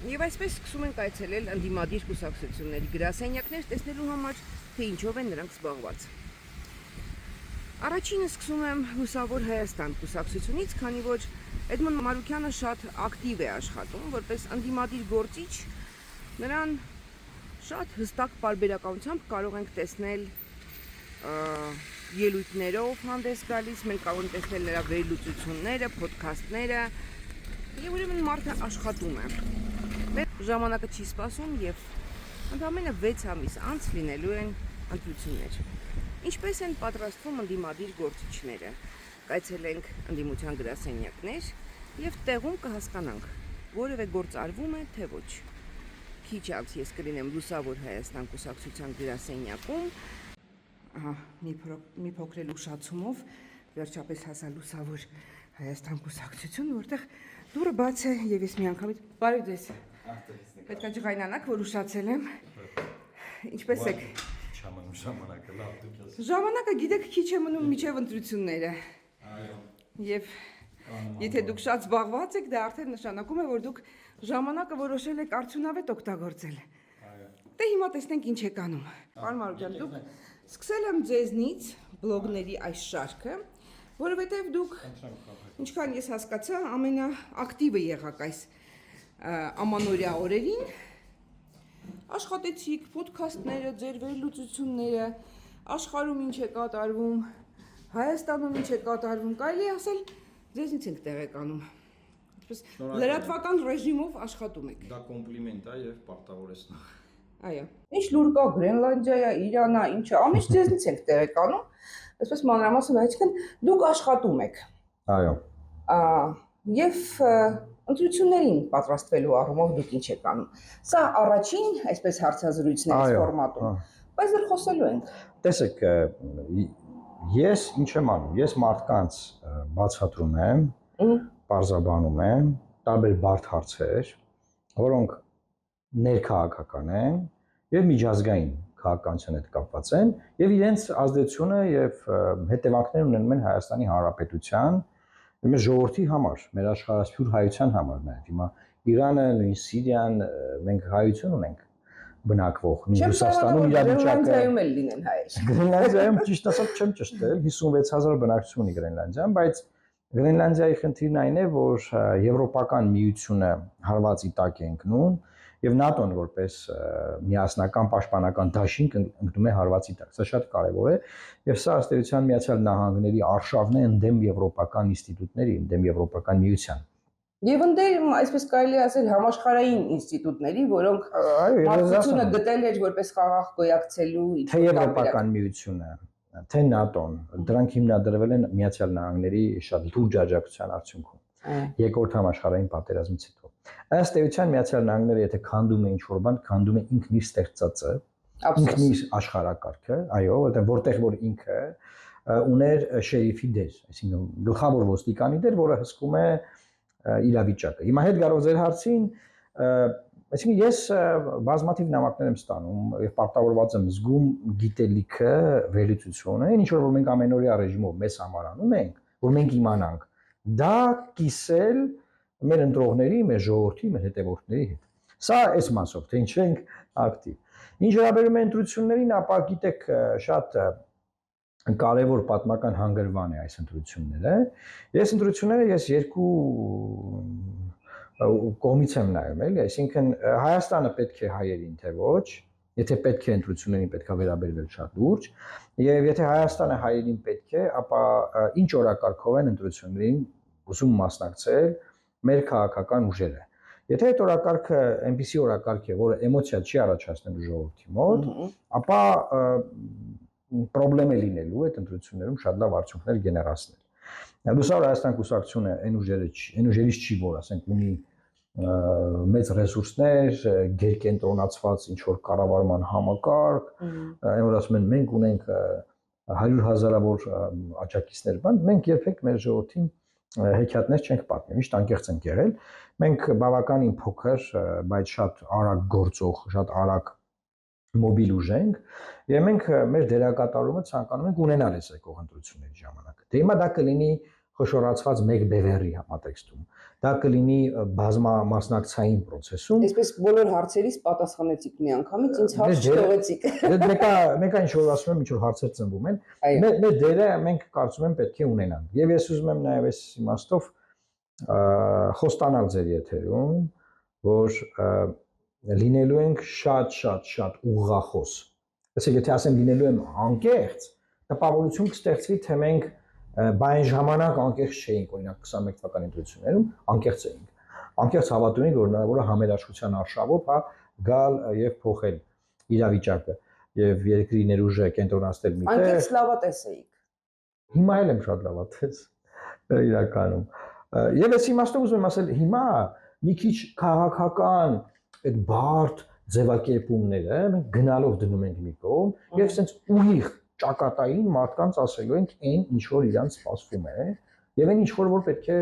Եվ այսպես սկսում ենք այցելել ընդդիմադիր կուսակցությունների գրասենյակներ, տեսնելու համար, թե ինչով են նրանք զբաղված։ Առաջինը սկսում եմ Լուսավոր Հայաստան կուսակցությունից, քանի որ Էդմոն Մարուկյանը շատ ակտիվ է աշխատում, որպես ընդդիմադիր գործիչ, նրան շատ հստակ պարբերականությամբ կարող ենք տեսնել ելույթներով հանդես գալիս, մենք կարող ենք տեսնել նրա վերլուծությունները, փոդքասթները, եւ ուրեմն մարդը աշխատում է։ Մեր ժամանակը չի սպասում եւ ընդամենը 6 ամիս անց լինելու են ընտրություններ։ Ինչպես են պատրաստվում ընդդիմադիր գործիչները։ Կայցելենք ընդդիմության գրասենյակներ եւ տեղում կհասկանանք, որևէ գործ արվում է, թե ոչ։ Քիչ անց ես կլինեմ Լուսավոր Հայաստան կուսակցության գրասենյակում։ Ահա, մի փոքր ուշացումով վերջապես հասա Լուսավոր Հայաստան կուսակցություն, որտեղ դուռը բաց է եւ ես մի անգամից բարի ձեզ։ Պետք է ջղայնանաք, որ ուշացել եմ։ Ինչպես եք։ Ժամանակը լավ դուք ես։ Ժամանակը գիտեք քիչ է մնում միջև ընտրությունները։ Այո։ Եվ եթե դուք շատ զբաղված եք, դա արդեն նշանակում է, որ դուք ժամանակը որոշել եք արդյունավետ օգտագործել։ Այո։ Դե հիմա տեսնենք ինչ եք անում։ Պարոն Մարուկյան, դուք սկսել եմ ձեզնից բլոգների այս շարքը, որովհետև դուք, ինչքան ես հասկացա, ամենաակտիվը եղաք այս ամանորյա օրերին, աշխատեցիք փոդքասթները, ձեր վերլուծությունները, աշխարհում ինչ է կատարվում, Հայաստանում ինչ է կատարվում, կարելի է ասել, ձեզնից ենք տեղեկանում։ Այսպես լրատվական ռեժիմով աշխատում եք։ Դա կոմպլիմենտ է եւ պարտավորեցնող։ Այո։ Ինչ լուր կա Գրենլանդիա, Իրանա, ինչը, ամիշ ձեզնից ենք տեղեկանում, այսպես մանրամասն, այսինքն դուք աշխատում եք։ Այո։ Եվ ընտրություններին պատրաստվելու առումով դուք ինչ եք անում։ Սա առաջին, այսպես հարցազրույցների ֆորմատում, բայց դեռ խոսելու ենք։ Տեսեք, ես ինչ եմ անում, ես մարդկանց բացատրում եմ, պարզաբանում եմ տարբեր բարդ հարցեր, որոնք ներքաղաքական են եւ միջազգային քաղաքականության հետ կապված են եւ իրենց ազդեցությունը եւ հետևանքներ ունենում են Հայաստանի Հանրապետության մեր ժողովրդի համար, մեր աշխարհասփյուր հայության համար նաեւ։ Հիմա Իրանը, նույն Սիրիան, մենք հայություն ունենք բնակվող, Ռուսաստանում իրավիճակը էլ լինեն հայեր։ Գրենլանդիայում ճիշտ ասած չեմ ճշտել, 56000 բնակչություն ունի Գրենլանդիան, բայց Գրենլանդիայի խնդիրն այն է, որ Եվրոպական միությունը հարվածի տակ է ընկնում եւ ՆԱՏՕ-ն որպես միասնական պաշտպանական դաշինք ընկնում է հարվածի տակ։ Սա շատ կարեւոր է եւ սա ըստ էության Միացյալ Նահանգների արշավն է ընդդեմ եվրոպական ինստիտուտների, ընդդեմ Եվրոպական միության։ Եվ ընդդեմ, այսպես կարելի ասել, համաշխարհային ինստիտուտների, որոնք մարդկությունը գտել էր որպես խաղաղ գոյակցելու թե Եվրոպական միությունը, թե ՆԱՏՕ-ն, դրանք հիմնադրվել են Միացյալ Նահանգների շատ լուրջ աջակցության արդյունքում։ Երկրորդ համաշխարհային պատերազմից հետո։ Ըստ էության Միացյալ Նահանգները եթե քանդում է ինչ-որ բան, քանդում է ինքն իր ստեղծածը, ինքն իր աշխարհակարգը, այո, որտեղ որ ինքը ուներ շերիֆի դեր, այսինքն գլխավոր ոստիկանի դեր, որը հսկում է իրավիճակը։ Հիմա հետ գալով ձեր հարցին, այսինքն ես բազմաթիվ նամակներ եմ ստանում եւ պարտավորված եմ զգում գիտելիքը, վերլուծությունը, ինչ որ մենք ամենօրյա ռեժիմով մեզ համար անում ենք, որ մենք իմանանք, դա կիսել մեր ընտրողների, մեր ժողովրդի, մեր հետևորդների հետ։ Սա այս մասով, թե ինչ ենք ակտիվ։ Ինչ վերաբերում է ընտրություններին, ապա գիտեք, շատ կարևոր պատմական հանգրվան է այս ընտրությունները։ Ես երկու կողմից եմ նայում, էլի, այսինքն Հայաստանը պետք է հայերին, թե ոչ, եթե պետք է ընտրություններին պետք է վերաբերվել շատ լուրջ, եւ եթե Հայաստանը հայերին պետք է, ապա ինչ օրակարգով են ընտրություններին ուզում մասնակցել մեր քաղաքական ուժերը։ Եթե այդ օրակարգը այնպիսի օրակարգ է, որը էմոցիա չի առաջացնելու ժողովրդի մոտ, ապա պրոբլեմ է լինելու այդ ընտրություններում շատ լավ արդյունքներ գեներացնել։ Լուսավոր Հայաստան կուսակցությունը այն ուժերից չի, որ ասենք ունի մեծ ռեսուրսներ, գերկենտրոնացված ինչ որ կառավարման համակարգ, այն որ ասում են մենք ունենք 100,000-ավոր աջակիցներ, բան, մենք երբեք մեր ժողովրդին հեքիաթներ չենք պատմի, միշտ անկեղծ ենք եղել։ Մենք բավականին փոքր, բայց շատ արագ գործող, շատ արագ մոբիլ ուժ ենք, եւ մենք մեր դերակատարումը ցանկանում ենք ունենալ այս եկող ընտրությունների ժամանակ։ Դե հիմա դա կլինի խոշորացված մեկ բևեռի համատեքստում։ Դա կլինի բազմամասնակցային process-ում։ Այսպես բոլոր հարցերից պատասխանեցիք մի անգամից, ինձ հարց չթողեցիք։ Մեկը ինչ որ ասում եմ, ինչ որ հարցեր ծնվում են, մեր դերը մենք կարծում եմ պետք է ունենանք։ Եվ ես ուզում եմ նաև այս իմաստով խոստանալ ձեր եթերում, որ լինելու ենք շատ ուղղախոս։ Այսինքն եթե ասեմ լինելու եմ անկեղծ, տպավորություն կստեղծվի, թե մենք բայն ժամանակ անկեղծ չէինք, օրինակ 21 թվականի ընտրություններում անկեղծ էինք։ Անկեղծ հավատում ենք, որ հնարավոր է համերաշխության արշավով գալ եւ փոխել իրավիճակը եւ երկրի ներուժը կենտրոնացնել մի տեղ։ Անկեղծ լավատես էիք։ Հիմա էլ եմ շատ լավատես իրականում։ Եվ այս իմաստով ուզում եմ ասել, հիմա մի քիչ քաղաքական այդ բարդ ձևակերպումները մենք գնալով դնում ենք մի կողմ եւ ասենց ուղիղ ճակատային մարդկանց ասելու ենք այն ինչ որ իրանց սպասվում է եւ այն ինչ որ պետք է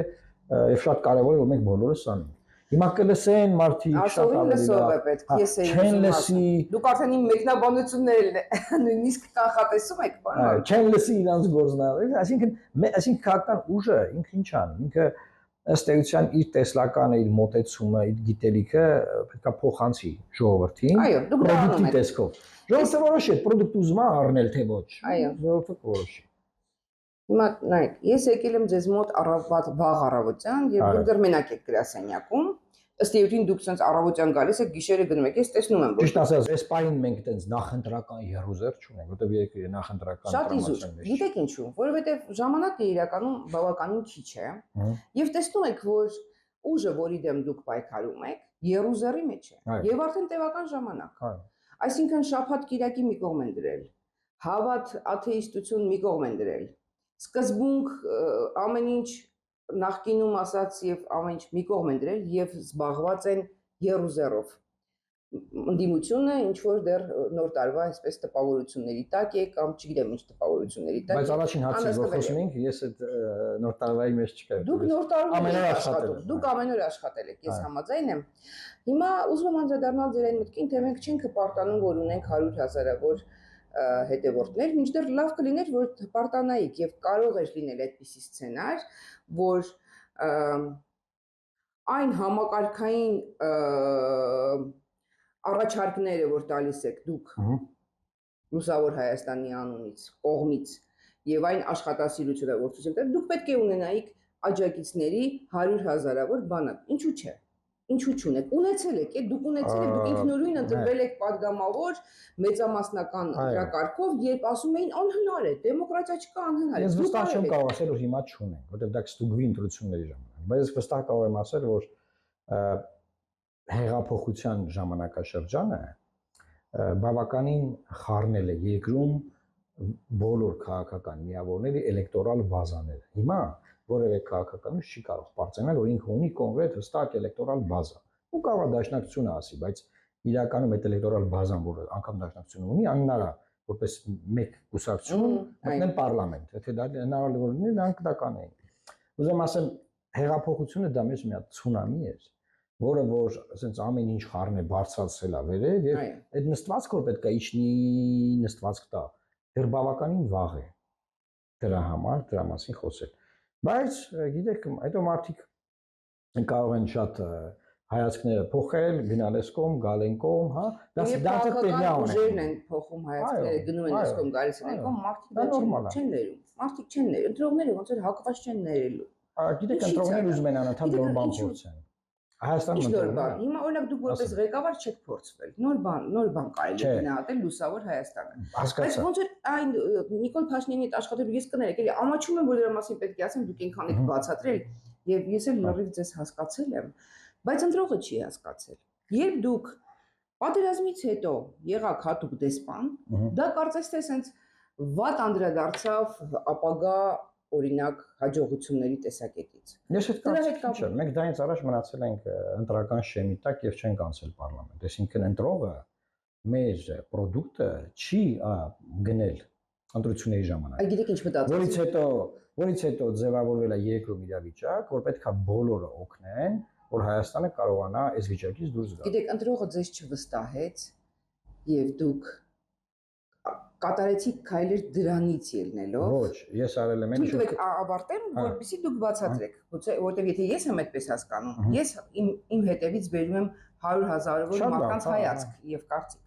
եւ շատ կարեւոր է որ մենք բոլորս անենք։ Հիմա կլսեն մարդիկ շատ ավելի լավ է պետք ես էի չեն լսի դուք արդեն իմ մեկնաբանություններն նույնիսկ կանխատեսում եք բան չեն լսի իրանց գործնալ այսինքն քաղաքական ուժը ինքը ինչ անում ինքը ըստ էության իր տեսլականը իր մոտեցումը իր գիտելիքը պետքա փոխանցի ժողովրդին այո դուք դա անում եք տեսքով ժողովուրդը որոշի պրոդուկտ ուզում է առնել թե ոչ այո ժողովուրդը որոշի հիմա նայեք ես եկել եմ ձեզ մոտ վաղ առավոտյան եւ դուք դեռ մենակ եք գրասենյակում ըստ էության դուք ցած առավոտյան գալիս եք գիշերը գնում եք ես տեսնում եմ որ ճիշտ ասած այս պահին մենք այդպես նախընտրական երուզեր չունենք որտեղ երկրի նախընտրական շատ իզուր գիտեք ինչու որովհետեւ ժամանակը իրականում բավականին քիչ է եւ տեսնում եք որ ուժը որի դեմ դուք պայքարում եք երուզերի մեջ է եւ արդեն տևական ժամանակ այսինքն շաբաթ կիրակի մի կողմ են դրել հավատ աթեիստություն մի կողմ են դրել սկզբունք ամեն ինչ նախկինում ասած եւ ամեն ինչ մի կողմ են դրել եւ զբաղված են երուզերով ընդդիմությունը ինչ որ դեռ նոր տարվա այսպես տպավորությունների տակ է կամ չգիտեմ ինչ տպավորությունների տակ բայց առաջին հարցը որ խոսում ենք ես այդ նոր տարվայի մեջ չկա դուք նոր տարվա աշխատում դուք ամեն օր աշխատել եք ես համաձայն եմ հիմա ուզում եմ անդրադառնալ ձեր այն մտքին թե մենք չենք հպարտանում որ ունենք 100,000-ավոր հետևորդներ մինչդեռ լավ կլիներ որ հպարտանայիք եւ կարող էր լինել այդպիսի սցենար որ այն համակարգային առաջարկները որ տալիս եք դուք Լուսավոր Հայաստանի անունից կողմից եւ այն աշխատասիրությունը որ ցույց եք դուք պետք է ունենայիք աջակիցների 100,000-ավոր բանակ ինչու չունեք ունեցել եք դուք ունեցել եք դուք ինքնուրույն ընտրվել եք падգամավոր մեծամասնական ընտրակարգով երբ ասում էին անհնար է դեմոկրատիա չկա անհնար է ես վստահ չեմ կարող ասել որ հիմա չունենք որտեղ դա կստուգվի ընտրությունների ժամանակ բայց ես վստահ կարող եմ ասել որ հեղափոխության ժամանակաշրջանը բավականին խառնել է երկրում բոլոր քաղաքական միավորների էլեկտորալ բազաները հիմա որևէ քաղաքական ուժ չի կարող բարձրանալ որ ինքը ունի կոնկրետ հստակ էլեկտորալ բազա ու կարող է դաշնակցությունը ասի բայց իրականում այդ էլեկտորալ բազան որը անգամ դաշնակցությունը ունի անհնար է որպես մեկ կուսակցություն մտնել պարլամենտ եթե դա հնարավոր լինի նրանք դա կանեին ուզում ասեմ հեղափոխությունը դա մեծ մի հատ ցունամի էր որը որ ասենց ամեն ինչ խառն է բարձրացել է վերև եւ այդ նստվածքը որ պետք է իջնի նստվածք տա դեռ բավականին վաղ է դրա համար դրա մասին խոսել բայց գիտեք այդո մարդիկ կարող են շատ հայացքները փոխել գնալ էս կողմ գալ են կողմ հա դա տեղյակ ուժերն են փոխում հայացքները գնում են էս կողմ գալիս են կողմ մարդիկ չեն ներում մարդիկ չեն ներ ընտրողները ոնց որ հակված չեն ներելու գիտեք ընտրողները ուզում են անընդհատ նոր բան փորձեն Հայաստանում նոր բան հիմա օրինակ դուք որպես ղեկավար չեք փորձվել նոր բան կարելի է գնահատել Լուսավոր Հայաստանը բայց ոնց որ այն Նիկոլ Փաշինյանի հետ աշխատելու ես կներեք էլի ամաչում եմ որ դրա մասին պետք է ասեմ դուք ինքան եք բացատրել եւ ես էլ լրիվ ձեզ հասկացել եմ բայց ընտրողը չի հասկացել երբ դուք պատերազմից հետո եղաք հատուկ դեսպան դա կարծես թե sense վատ անդրադարձավ ապագա օրինակ հաջողությունների տեսակետից ես այդ կարծիքին չեմ մենք դրանից առաջ մնացել ենք ընտրական շեմի տակ եւ չենք անցել պարլամենտ այսինքն ընտրողը մեր պրոդուկտը չի գնել ընտրությունների ժամանակ գիտեք ինչ մտածում որից հետո ձևավորվել է երկրում իրավիճակ որ պետքա բոլորը օգնեն որ Հայաստանը կարողանա այս վիճակից դուրս գալ գիտեք ընտրողը ձեզ չվստահեց եւ դուք կատարեցիք քայլեր դրանից ելնելով։ Ոչ, ես արել եմ Դուք եք ավարտել, որպեսզի դուք բացատրեք, որտեղ եթե ես եմ այդպես հասկանում, ես իմ հետևից բերում եմ 100,000-ավոր մարդկանց հայացք եւ կարծիք,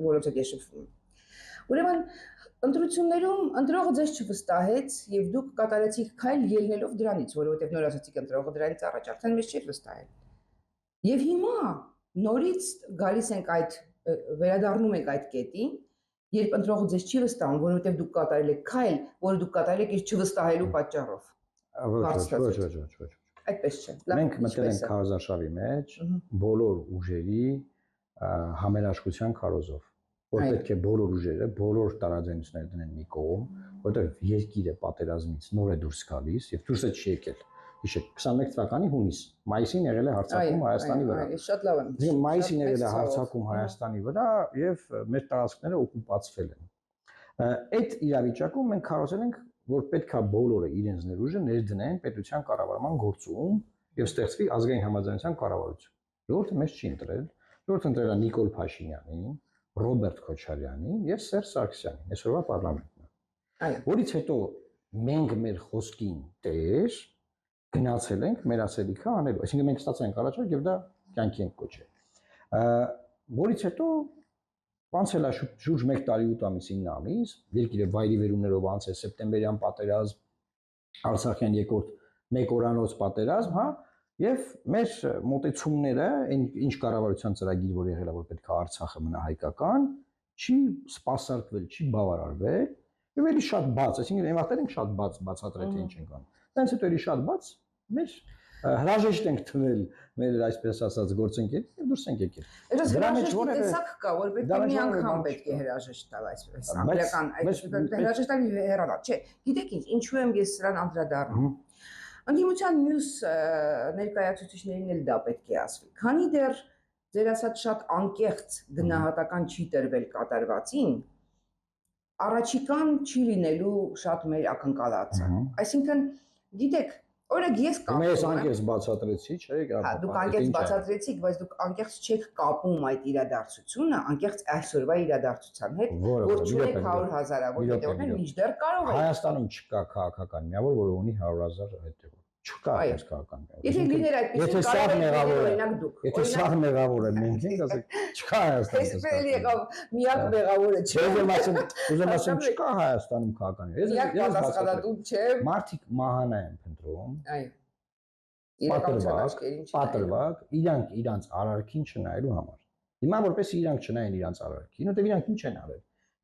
որոնց հետ ես շփվում եմ։ Ուրեմն ընտրություններում ընտրողը ձեզ չվստահեց եւ դուք կատարեցիք քայլ ելնելով դրանից, որովհետեւ նոր ասացիք ընտրողը դրանից առաջ արդեն մեզ չէր վստահել։ Եվ հիմա նորից գալիս ենք այդ վերադառնում ենք այդ կետին, երբ ընտրողը ձեզ չի վստահում, որովհետև դուք կատարել եք քայլ, որը դուք կատարել եք իր չվստահելու պատճառով։ Ոչ։ Այդպես չէ։ Մենք մտել ենք քարոզարշավի մեջ բոլոր ուժերի համերաշխության քարոզով, որ պետք է բոլոր ուժերը, բոլոր տարաձայնությունները դնեն մի կողմ, որովհետև երկիրը պատերազմից նոր է դուրս գալիս եւ դուրս է չի եկել։ Հիշեք, 21 թվականի հունիս, մայիսին եղել է հարձակում Հայաստանի վրա։ Շատ լավ եմ։ Իսկ մայիսին եղել է հարձակում Հայաստանի վրա եւ մեր տարածքները օկուպացվել են։ Այդ իրավիճակում մենք քարոզել ենք, որ պետքա բոլորը իրենց ներուժը ներդնեն պետության կառավարման գործում եւ ստեղծվի ազգային համաձայնության կառավարություն։ Ժողովուրդը մեզ չի ընտրել, ժողովուրդը ընտրել է Նիկոլ Փաշինյանին, Ռոբերտ Քոչարյանին եւ Սերժ Սարգսյանին, այսօրվա պարլամենտն։ Այո։ Որից հետո մենք մեր խոսքին տեր գնացել ենք մեր ասելիքը անելու, այսինքն մենք ստացել ենք առաջարկ եւ դա կյանքի ենք կոչել։ Որից հետո անցել է շուրջ 1 տարի 8 ամիս 9 ամիս, երկիրը վայրի վերումներով անցել սեպտեմբերյան պատերազմ, Արցախյան երկրորդ 1 օրանոց պատերազմ, հա, եւ մեր մոտեցումները, ինչ կառավարության ծրագիր որ եղել է, որ պետք է Արցախը մնա հայկական, չի սպասարկվել, չի բավարարվել, եւ էլի շատ բաց, այսինքն այն վաղտեր ենք շատ բացատրել թե ինչ ենք անում։ Դրանից հետո էլի շատ բաց մեր հրաժեշտ ենք թվել մեր այսպես ասած գործընկերին եւ դուրս ենք եկել։ Դրա մեջ որևէ տեսակ կա, որ պետք է մի անգամ պետք է հրաժեշտ տալ այսպես անգլիական հրաժեշտ տալ հեռանալ։ Չէ, գիտեք ինչ, ինչու եմ ես սրան անդրադառնում։ Ընդդիմության մյուս ներկայացուցիչներին էլ դա պետք է ասվի։ Քանի դեռ ձեր ասած շատ անկեղծ գնահատական չի տրվել կատարվածին, առաջիկան չի լինելու շատ մեր ակնկալածը։ Այսինքն, գիտեք, օրինակ ես կապում եմ։ Ես անկեղծ բացատրեցի, չէ՞, Հա, դուք անկեղծ բացատրեցիք, բայց դուք անկեղծ չեք կապում այդ իրադարձությունը անկեղծ այսօրվա իրադարձության հետ, որ չունեք 100,000-ավոր հետևորդներ, մինչդեռ կարող եք։ Հայաստանում չկա քաղաքական միավոր, որը ունի 100,000 հետևորդ։ Չկա այս քաղաքական միավոր։ Եթե լիներ այդպես, կարող եք օրինակ դուք։ Եթե սա մեղավոր է, մենք ենք ասենք, չկա Հայաստանում։ Այսպես եղավ, միակ մեղավորը չէ։ Ուզեմ ասեմ, չկա Հայաստանում քաղաքական։ Ես պատասխանատու չեմ։ Մարդիկ մահանա են փնտրում։ Այո։ Պատրվակ, իրանք իրանց արարքին չնայելու համար։ Հիմա որպես իրանք չնայեն իրանց արարքին, որտեղ իրանք ինչ են արել։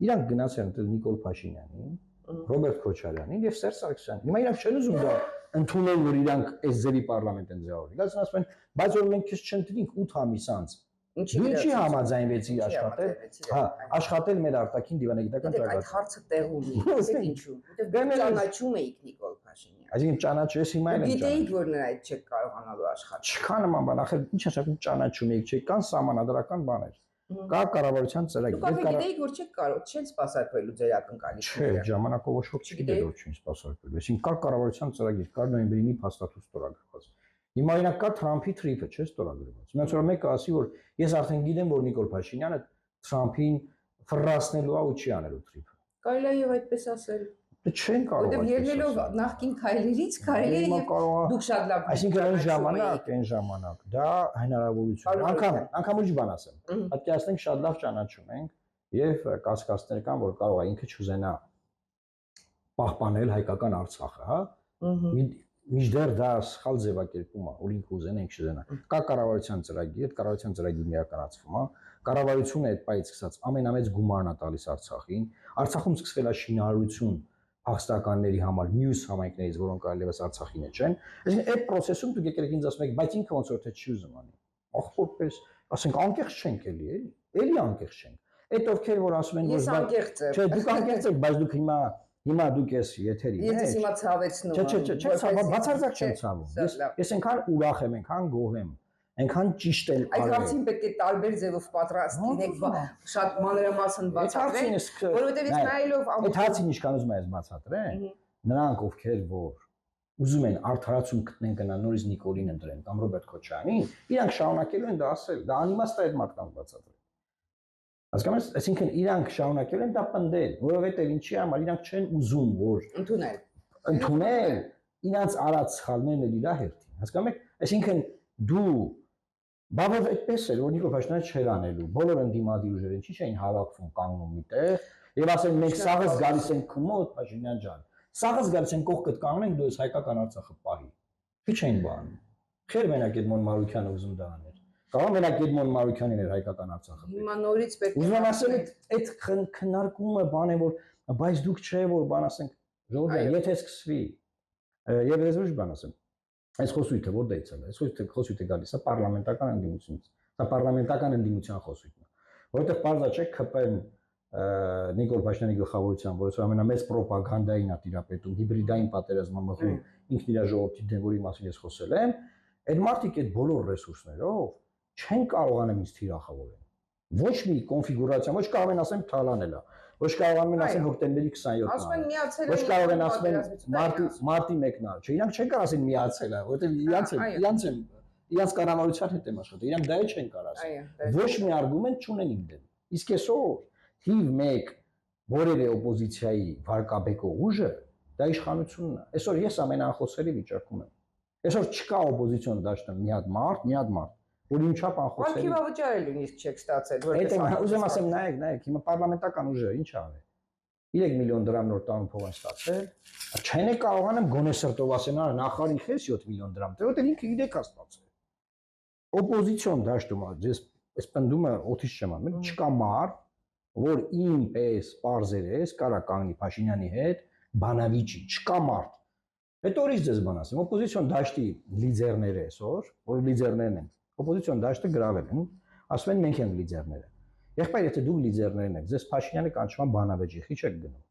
Իրանք գնացել են Նիկոլ Փաշինյանին, Ռոբերտ Քոչարյանին եւ Սերժ Սարգսյանին։ Հիմա իրանք չեն ուզում դա ընդունել, որ իրանք այս ձևի պարլամենտ են ձևավորել։ Գալիս ասում են, բայց որ մենք քեզ չընտրինք 8 ամիս անց։ Ինչի համաձայնվեցի աշխատել։ Հա, աշխատել մեր արտաքին դիվանագիտական ծրագրով։ Այդ հարցը տեղ ունի։ Իսկ ինչու։ Որտեղ ճանաչում էիք Նիկոլ Փաշինյանին։ Այսինքն ճանաչես հիմա էլ եմ ճանաչում։ Գիտեիք, որ նրա այդ չեք կարողանալու աշխատել։ Չկա նման բան, ախր ինչ ասում ճանաչում եք, չէ, կան սահմանադրական բաներ։ Կա կառավարության ծրագիր։ Դուք գիտեիք, որ չեք կարող, չեն սպասարկվելու ձեր ակնկալիքները։ Չէ, ժամանակով ոչ ոք չգիտեր, որ չեն սպասարկվելու։ Այսինքն կա կառավարության ծրագիր, կա նոյեմբերի փաստաթուղթ ստորագրված։ Հիմա օրինակ կա Թրամփի թրիփը, չէ՞ ստորագրված։ Ոնց որ մեկը ասի, որ ես արդեն գիտեմ, որ Նիկոլ Փաշինյանը Թրամփին ֆռասնելու է ու չի անելու թրիփը։ Կարելի է եւ այդպես ասել։ Դե չեն կարող։ Որտեւ ելնելով նախքին քայլերից կարելի է դուք շատ լավ։ Այսինքն այն ժամանակ դա հնարավորություն։ Անգամ ուրիշ բան ասեմ։ Պատկերացնենք շատ լավ ճանաչում ենք եւ կասկածներ կան, որ կարող է ինքը չուզենա պահպանել հայկական Արցախը, հա։ Միջդեռ դա սխալ ձևակերպում է, որ ինքը ուզենա, ինքը չուզենա։ Կա կառավարության ծրագիր, այդ կառավարության ծրագիրն իրականացվում է։ Կառավարությունը այդ պայից սկսած ամենամեծ գումարն է տալիս Արցախին։ Արցախում սկսվել է շինարարություն փախստականների համար մյուս համայնքներից, որոնք այլևս Արցախին չեն։ Այսինքն այդ process-ում դուք եկեք ինձ ասում եք, բայց ինքը ոնց որ թե չի ուզում անի։ Ախորպես, ասենք անկեղծ չենք էլի անկեղծ չենք։ Այդ ովքեր որ ասում են, որ չէ, դուք անկեղծ եք, բայց դուք հիմա դուք ես եթերի մեջ։ Ես հիմա ցավեցնում եմ։ Չէ, բացարձակ չեմ ցավում։ Ես այնքան ուրախ եմ, այնքան գոհ եմ, այնքան ճիշտ եմ արել։ Այդ հարցին պետք է տարբեր ձևով պատրաստ լինեք, շատ մանրամասն բացատրեք, որովհետև ես նայելով այդ հարցին ինչքան ուզում ես բացատրեն, նրանք ովքեր որ ուզում են արդարացում գտնեն գնան նորից Նիկոլին ընտրեն կամ Ռոբերտ Քոչարյանին, իրանք շարունակելու են դա ասել, դա անիմաստ է այդ մարդկանց բացատրել։ Հասկանում ես, այսինքն իրանք շարունակել են դա պնդել, որովհետև ինչի համար իրանք չեն ուզում, որ ընդունել իրանց արած սխալներն էլ իր հերթին։ Հասկանում եք, այսինքն դու բավարար այդպես էր, որ Նիկոլ Փաշինյանը չէր անելու, բոլոր ընդդիմադիր ուժերը ինչի չէին հավաքվում կանգնում միտեղ եւ ասեն մենք սաղս գալիս ենք քմոտ Փաշինյան ջան։ Սաղս գալիս են կողքդ կանգնենք դու ես հայկական Արցախը պահի։ Քիչ էին բանում։ Խեր մենակ Էդմոն Մարուկյանը ուզում դա աներ։ Կարող մենակ Էդմոն Մարուկյանին էր հայկական Արցախը։ Հիմա նորից պետք է։ Ուզում եմ ասել այդ քննարկումը բան է որ բայց դուք չէ որ բան ասենք ժողովուրդ եթե սկսվի եւ ես ոչ բան ասեմ։ Այս խոսույթը որտեղից է։ Այս խոսույթը գալիս է պարլամենտական ընդդիմությունից։ Դա պարլամենտական ընդդիմության խոսույթն է։ Որովհետեւ բարձա չէ ԿՊ-ն Նիկոլ Փաշինյանի գլխավորությամբ, որը ամենամեծ ռոպագանդային է տիրապետում, հիբրիդային պատերազմը մղում ինքն իր ժողովրդի դեմ, որի մասին ես խոսել եմ, այդ մարդիկ այդ բոլոր ռեսուրսներով չեն կարողանում ինձ թիրախավորել։ Ոչ մի կոնֆիգուրացիա, ոչ կարող են ասեն թալանել է, ոչ կարող են ասեն հոկտեմբերի 27-ն։ Ասում են միացել են։ Ոչ կարող են ասեն մարտի 1-ն է, չէ, իրանք չեն կարող ասեն միացել է, որովհետև իրանց կառավարության հետ եմ աշխատել, իրանք դա չեն կարող ասել։ Ոչ մի արգումենտ չունեն իմ դեմ։ Իսկ այսօր թիվ 1 որևէ օպոզիցիայի վարկաբեկող ուժը դա իշխանությունն է։ Այսօր ես ամենաանխոսելի վիճակում եմ։ Այսօր չկա օպոզիցիոն դաշտում մի հատ մարդ, որ ինչա անխոսելի։ Արխիվը վճարել նույնիսկ չեք ստացել, որտեղ ուզում ասեմ նայեք, հիմա պարլամենտական ուժը ինչ արել։ 3 միլիոն դրամ նոր տան փող են ստացել, չեն կարողանում գոնե սրտով ասեն, նախարարի խես 7 միլիոն դրամ, որտեղ ինքը 3 է ստացել։ Օպոզիցիոն դաշտում ես այս պնդումը օթից չեմ անում, չկա մարդ, որ իմ պես պարզերես կարա կանգնի Փաշինյանի հետ բանավիճի, չկա մարդ։ Հետո ուրիշ ձեզ բան ասեմ, օպոզիցիոն դաշտի լիդերները այսօր, որ լիդերներն են, օպոզիցիոն դաշտը գրավել են, ասում են մենք ենք լիդերները։ Եղբայր, եթե դուք լիդերներն եք, ձեզ Փաշինյանը կանչում է բանավեճի, խի չեք գնում։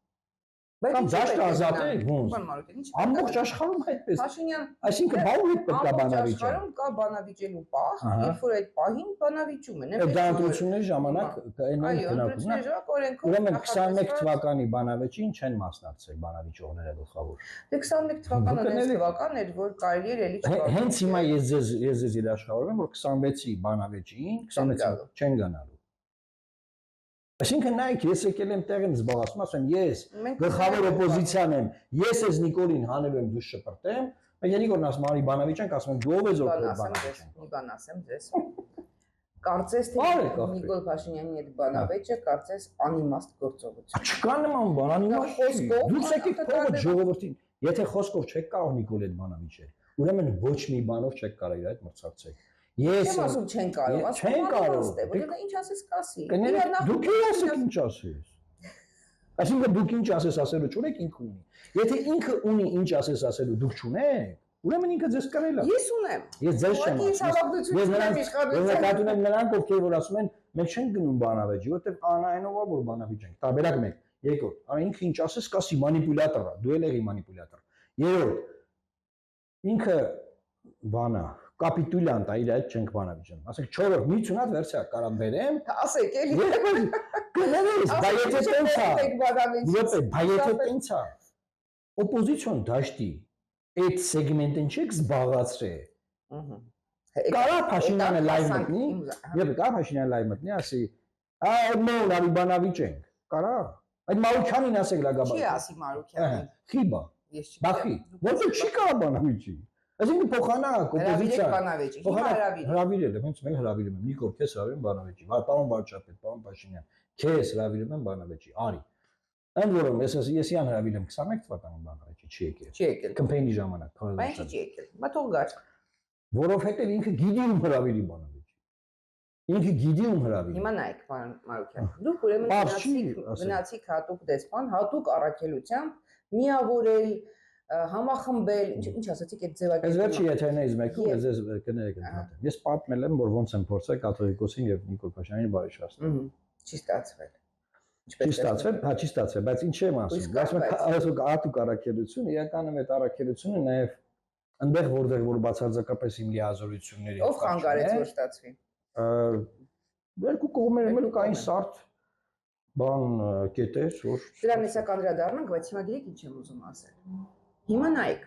Կամ դաշտը ազատ է, ոնց։ Ամբողջ աշխարհում այդպես։ Փաշինյան, այսինքն բау հետ պետք է բանավիճ։ Աշխարհում կա բանավիճելու պահ, երբ որ այդ պահին բանավիճում են։ Դա ընտրությունների ժամանակ կայնեն քննարկում։ Ուրեմն 21 թվականի բանավեճին չեն մասնակցել բանավիճողները գլխավոր։ Դե 21 թվականը այս թվական էր, որ կարելի էր էլի չկա։ Հենց հիմա ես ձեզ երաշխավորում եմ, որ 26-ի բանավեճին 26 չեն գնալու։ Այսինքն նայեք, ես եկել եմ տեղին զբաղացում, ասեմ ես գլխավոր օպոզիցիան եմ, ես ես Նիկոլին հանելու եմ դուս շպրտեմ, բայց Նիկոլն ասում արի բանավիճանք, ասում եմ դու ով ես օգտվել բանավիճանք։ Մի բան ասեմ ձեզ։ Կարծես թե Նիկոլ Փաշինյանի այդ բանավեճը կարծես անիմաստ գործողություն։ Չկա նման բան, անիմաստ։ Դուք եկեք փողը ժողովրդին, եթե խոսքով չեք կարող Նիկոլ այդ բանավիճել, ուրեմն ոչ մի բանով չեք կարող իր այդ մրցակցել։ Ես ասում չեն կարող, ասում չեն կարող, որտեղ ինչ ասես կասի։ Դուք ասեք ինչ ասես։ Այսինքն դուք ինչ ասես ասելու չունեք ինքը ունի։ Եթե ինքը ունի ինչ ասես ասելու դուք չունեք, ուրեմն ինքը ձեզ կրել է։ Ես ունեմ։ Ես ձեզ չեմ ասում։ Ես նկատում եմ նրանք, ովքեր որ ասում են, մենք չենք գնում բանավեճի, որովհետև անայնով է որ բանավեճ ենք։ Տարբերակ մեկ։ Երկրորդ, արա ինքը ինչ ասես կասի մանիպուլյատոր է, դու էլ եղի մանիպուլյատոր։ Երրորդ, ինքը բանա կապիտուլյանտ է, իր այդ չենք բանավիճում։ Ասենք 4-րդ մի ցունած վերցիա կարամ բերեմ, ասեք էլի։ Կներես, բա եթե տենց է։ Բա եթե տենց է։ Օպոզիցիոն դաշտի այդ սեգմենտին չեք զբաղացրել։ Կարա Փաշինյանը լայվ մտնի, եւ կարա Փաշինյանը լայվ մտնի, ասի, այդ նոր արի բանավիճենք։ Կարա։ Այդ Մարուկյանին ասեք լագաբա։ Չի ասի Մարուկյանին։ Խիբա։ Ես չի։ Բախի։ Որտեղ չի կարա բանավիճի։ Այսինքն փոխանակ օպոզիցիա։ Հրավիրել եմ, հենց մենք հրավիրում եմ Նիկոլ, քեզ հրավիրում բանավեճի։ Պարոն վարչապետ, պարոն Փաշինյան, քեզ հրավիրում եմ բանավեճի։ Արի։ Ընդ որում ես իան հրավիրեմ 21 թվականի բանավեճի, չի եկել։ Չի եկել։ Կամպեյնի ժամանակ։ Բայց չի եկել։ Բա թող գար։ Որովհետև ինքը գիտի ում հրավիրի բանավեճի։ Ինքը գիտի ում հրավիրի։ Հիմա նայեք, պարոն Մարուկյան։ Դուք ուրեմն գնացիք հատուկ դեսպան, հատուկ առաքելությամբ միավորել համախմբել, ինչ ասացիք այդ ձևակերպումը։ Ես վերջի եթերներից մեկում ես կներեք ընդհատեմ։ Ես պատմել եմ, որ ոնց եմ փորձել կաթողիկոսին եւ Նիկոլ Փաշինյանին բարեշտացնել։ Չի ստացվել։ Չի ստացվել, հա չի ստացվել, բայց ինչ եմ ասում։ Ասում հատուկ առաքելություն, իրականում այդ առաքելությունը նաեւ այնտեղ որտեղ որ բացարձակապես իմ լիազորությունների ով խանգարեց որ ստացվի։ Երկու կողմերում էլ կային սարդ բան կետեր, որ դրան հեսա կանդրադառնանք, բայց հիմա գիտեք ինչ եմ ուզում ասել։ Հիմա նայեք։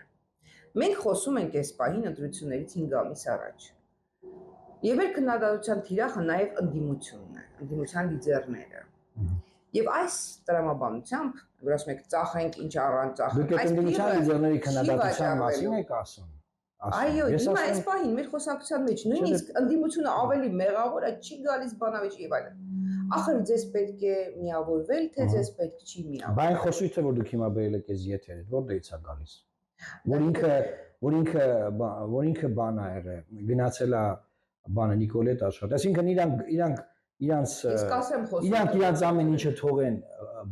Մենք խոսում ենք այս պահին ընտրություններից 5 ամիս առաջ։ Եվ այդ քննադատության թիրախը նաև ընդդիմությունն է, ընդդիմության լիդերները։ Եվ այս տրամաբանությամբ, որ ասում եք ծախենք ինչ առանց ծախենք, Դուք ընդդիմության լիդերների քննադատության մասին եք ասում։ Այո, հիմա այս պահին մեր խոսակցության մեջ նույնիսկ ընդդիմությունը ավելի մեղավոր է, չի գալիս բանավեճ եւ այլն։ Ախր ձեզ պետք է միավորվել, թե ձեզ պետք չի միավորվել։ Բայց խոսույթը որ դուք հիմա բերել եք այս եթերը, որտեղից է գալիս։ Որ ինքը բան է եղել, գնացել է բանը Նիկոլետ աշխատել։ Այսինքն իրանք ամեն ինչը թողեն